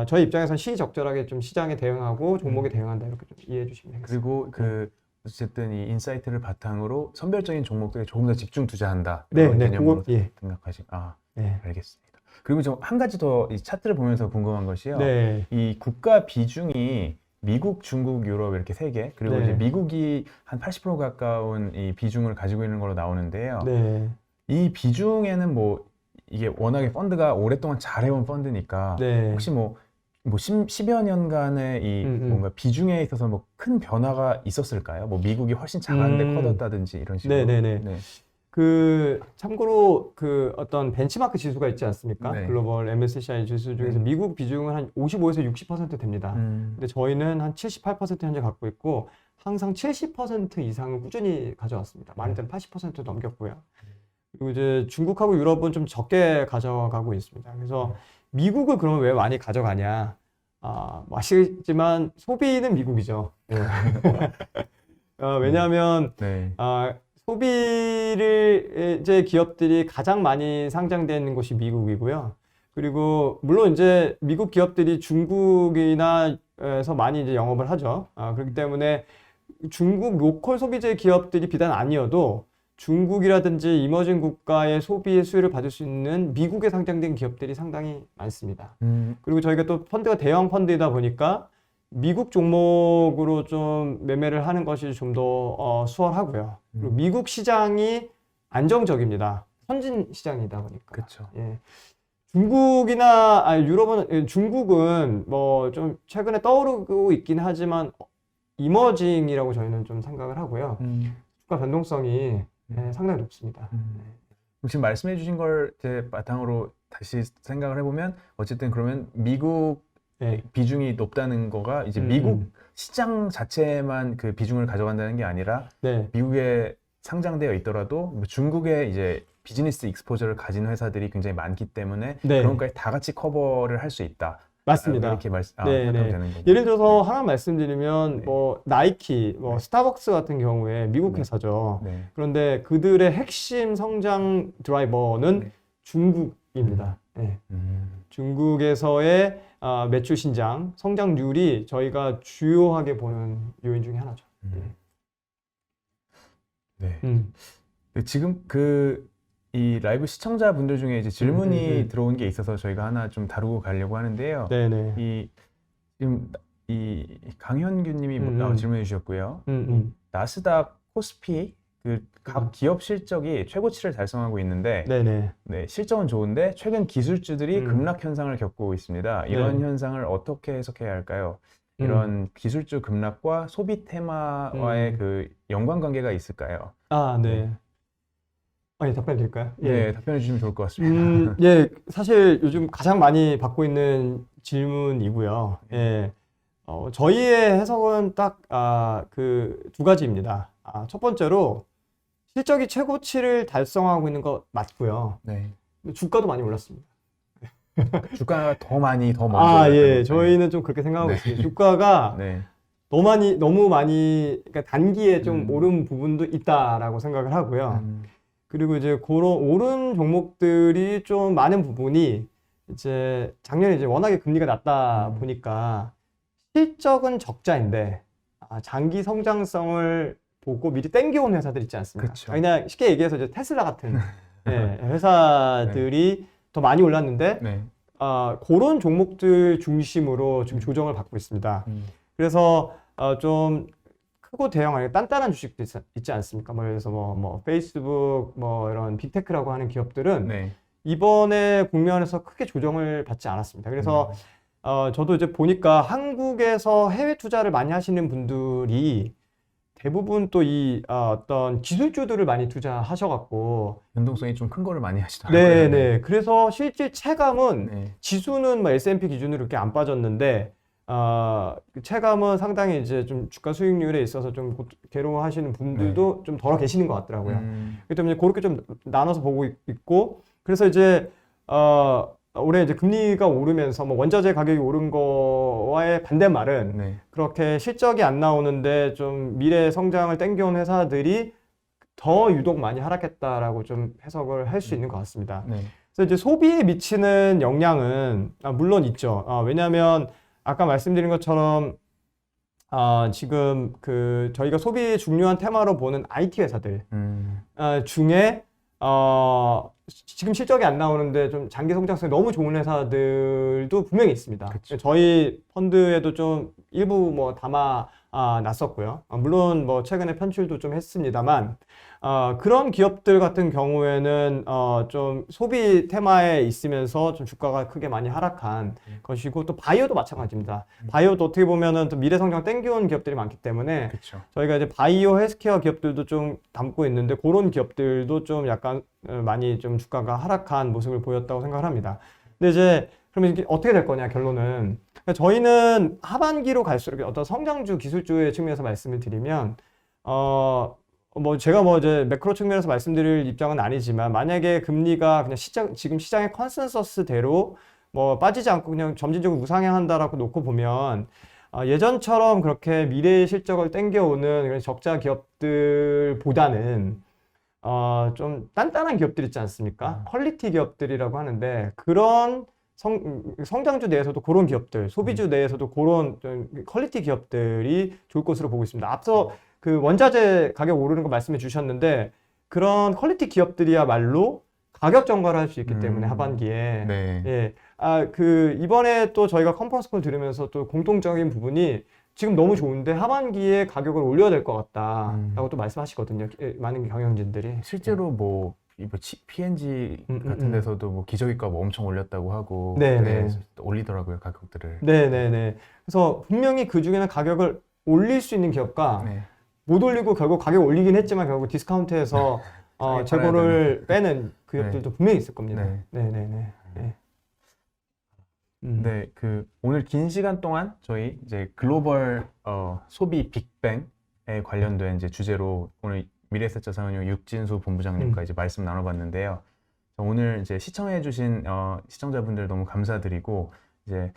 저희 입장에서는 시적절하게 좀 시장에 대응하고 종목에 대응한다 이렇게 좀 이해해 주시면 되겠습니다. 그리고 어쨌든 이 인사이트를 바탕으로 선별적인 종목들에 조금 더 집중 투자한다. 네, 그런 네, 개념으로 그거, 예. 네. 알겠습니다. 그리고 저 한 가지 더 이 차트를 보면서 궁금한 것이요. 네. 이 국가 비중이 미국, 중국, 유럽 이렇게 세 개, 그리고 네. 이제 미국이 한 80% 가까운 이 비중을 가지고 있는 걸로 나오는데요. 네. 이 비중에는 뭐 이게 워낙에 펀드가 오랫동안 잘해온 펀드니까 네. 혹시 뭐 10여 년간의 이 뭔가 비중에 있어서 뭐 큰 변화가 있었을까요? 뭐 미국이 훨씬 작았는데 커졌다든지 이런 식으로. 네네네. 네. 참고로 그 어떤 벤치마크 지수가 있지 않습니까? 네. 글로벌 MSCI 지수 중에서 미국 비중은 한 55에서 60% 됩니다. 근데 저희는 한 78% 현재 갖고 있고 항상 70% 이상을 꾸준히 가져왔습니다. 많이 때는 80% 넘겼고요. 그리고 이제 중국하고 유럽은 좀 적게 가져가고 있습니다. 그래서 미국을 그러면 왜 많이 가져가냐? 뭐 아시겠지만 소비는 미국이죠. 네. 왜냐하면 네. 소비를 이제 기업들이 가장 많이 상장되어 있는 곳이 미국이고요. 그리고 물론 이제 미국 기업들이 중국이나에서 많이 이제 영업을 하죠. 그렇기 때문에 중국 로컬 소비재 기업들이 비단 아니어도 중국이라든지 이머징 국가의 소비의 수혜를 받을 수 있는 미국에 상장된 기업들이 상당히 많습니다. 그리고 저희가 또 펀드가 대형 펀드이다 보니까 미국 종목으로 좀 매매를 하는 것이 좀 더 수월하고요. 그리고 미국 시장이 안정적입니다. 선진 시장이다 보니까. 그렇죠. 예. 중국은 뭐 좀 최근에 떠오르고 있긴 하지만 이머징이라고 저희는 좀 생각을 하고요. 주가 변동성이 상당히 높습니다. 지금 말씀해 주신 걸 이제 바탕으로 다시 생각을 해보면 어쨌든 그러면 미국 비중이 높다는 거가 이제 미국 시장 자체만 그 비중을 가져간다는 게 아니라 미국에 상장되어 있더라도 뭐 중국에 이제 비즈니스 익스포저를 가진 회사들이 굉장히 많기 때문에 그런 것까지 다 같이 커버를 할 수 있다. 맞습니다. 이렇게 생각하면 되는 거죠. 예를 들어서 하나 말씀드리면 뭐 나이키, 뭐 스타벅스 같은 경우에 미국 회사죠. 그런데 그들의 핵심 성장 드라이버는 중국입니다. 중국에서의 매출 신장, 성장률이 저희가 주요하게 보는 요인 중에 하나죠. 지금 이 라이브 시청자분들 중에 이제 질문이 들어온 게 있어서 저희가 하나 좀 다루고 가려고 하는데요. 지금 이 강현규님이 질문해 주셨고요. 나스닥, 코스피 각 기업 실적이 최고치를 달성하고 있는데 실적은 좋은데 최근 기술주들이 급락 현상을 겪고 있습니다. 이런 현상을 어떻게 해석해야 할까요? 이런 기술주 급락과 소비 테마와의 그 연관관계가 있을까요? 예, 답변 드릴까요? 네, 답변해 주시면 좋을 것 같습니다. 사실 요즘 가장 많이 받고 있는 질문이고요. 저희의 해석은 딱 그 두 가지입니다. 첫 번째로 실적이 최고치를 달성하고 있는 거 맞고요. 근데 주가도 많이 올랐습니다. 주가가 더 먼저. 저희는 좀 그렇게 생각하고 있습니다. 주가가 너무 많이, 그러니까 단기에 좀 오른 부분도 있다라고 생각을 하고요. 그리고 이제 그런 오른 종목들이 좀 많은 부분이 이제 작년에 이제 워낙에 금리가 낮다 보니까 실적은 적자인데 장기 성장성을 보고 미리 땡겨온 회사들 있지 않습니까? 그쵸. 그냥 쉽게 얘기해서 이제 테슬라 같은 회사들이 더 많이 올랐는데 네. 그런 종목들 중심으로 지금 조정을 받고 있습니다. 그래서 좀 크고 대형하게 단단한 주식도 있지 않습니까? 뭐 그래서 뭐 페이스북 뭐 이런 빅테크라고 하는 기업들은 네. 이번에 국면에서 크게 조정을 받지 않았습니다. 그래서 저도 이제 보니까 한국에서 해외 투자를 많이 하시는 분들이 대부분 또 이 어떤 기술주들을 많이 투자하셔갖고 변동성이 좀 큰 거를 많이 하시더라고요. 네네. 그래서 실질 체감은 네. 지수는 뭐 S&P 기준으로 이렇게 안 빠졌는데 그 체감은 상당히 이제 좀 주가 수익률에 있어서 좀 괴로워하시는 분들도 좀 덜어 계시는 것 같더라고요. 그렇기 때문에 그렇게 좀 나눠서 보고 있고 그래서 이제 올해 이제 금리가 오르면서 뭐 원자재 가격이 오른 거와의 반대말은 네. 그렇게 실적이 안 나오는데 좀 미래 성장을 땡겨온 회사들이 더 유독 많이 하락했다라고 좀 해석을 할 수 있는 것 같습니다. 네. 그래서 이제 소비에 미치는 영향은 물론 있죠. 왜냐하면 아까 말씀드린 것처럼 지금 그 저희가 소비의 중요한 테마로 보는 IT 회사들 중에 지금 실적이 안 나오는데 좀 장기 성장성이 너무 좋은 회사들도 분명히 있습니다. 그쵸. 저희 펀드에도 좀 일부 뭐 담아 놨었고요. 물론 뭐 최근에 편출도 좀 했습니다만 그런 기업들 같은 경우에는 좀 소비 테마에 있으면서 좀 주가가 크게 많이 하락한 것이고 또 바이오도 마찬가지입니다. 바이오도 어떻게 보면은 또 미래 성장 땡겨온 기업들이 많기 때문에 그렇죠. 저희가 이제 바이오 헬스케어 기업들도 좀 담고 있는데 그런 기업들도 좀 약간 많이 좀 주가가 하락한 모습을 보였다고 생각을 합니다. 근데 이제 그러면 이게 어떻게 될 거냐 결론은 그러니까 저희는 하반기로 갈수록 어떤 성장주 기술주의 측면에서 말씀을 드리면 뭐 제가 뭐 이제 매크로 측면에서 말씀드릴 입장은 아니지만 만약에 금리가 그냥 지금 시장의 컨센서스대로 뭐 빠지지 않고 그냥 점진적으로 우상향한다라고 놓고 보면 예전처럼 그렇게 미래의 실적을 땡겨오는 그런 적자 기업들보다는 좀 단단한 기업들 있지 않습니까? 퀄리티 기업들이라고 하는데 그런 성장주 내에서도 그런 기업들, 소비주 내에서도 그런 좀 퀄리티 기업들이 좋을 것으로 보고 있습니다. 앞서 그 원자재 가격 오르는 거 말씀해 주셨는데 그런 퀄리티 기업들이야말로 가격 전가를 할 수 있기 때문에 하반기에 네. 예. 그 이번에 또 저희가 컨퍼런스 콜 들으면서 또 공통적인 부분이 지금 너무 좋은데 하반기에 가격을 올려야 될 것 같다라고 또 말씀하시거든요. 많은 경영진들이. 실제로 뭐 P&G 같은 데서도 뭐 기저귀값 엄청 올렸다고 하고 네, 네, 네. 올리더라고요 가격들을. 네네네. 그래서 분명히 그 중에는 가격을 올릴 수 있는 기업과 네. 못 올리고 결국 가격 올리긴 했지만 결국 디스카운트해서 싸게 재고를 빼는 기업들도 분명히 있을 겁니다. 네. 네네네. 네. 네, 그 오늘 긴 시간 동안 저희 이제 글로벌 소비 빅뱅에 관련된 이제 주제로 오늘 미래에셋자산운용 육진수 본부장님과 이제 말씀 나눠봤는데요. 오늘 이제 시청해주신 시청자분들 너무 감사드리고 이제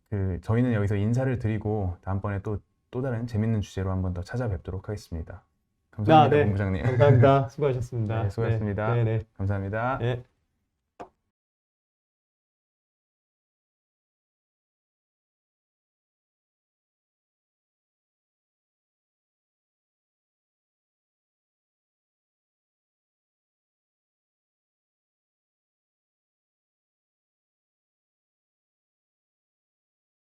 그 저희는 여기서 인사를 드리고 다음번에 또 다른 재밌는 주제로 한번 더 찾아뵙도록 하겠습니다. 감사합니다, 네. 본부장님. 감사합니다. 수고하셨습니다. 네, 수고하셨습니다. 네. 감사합니다. 네.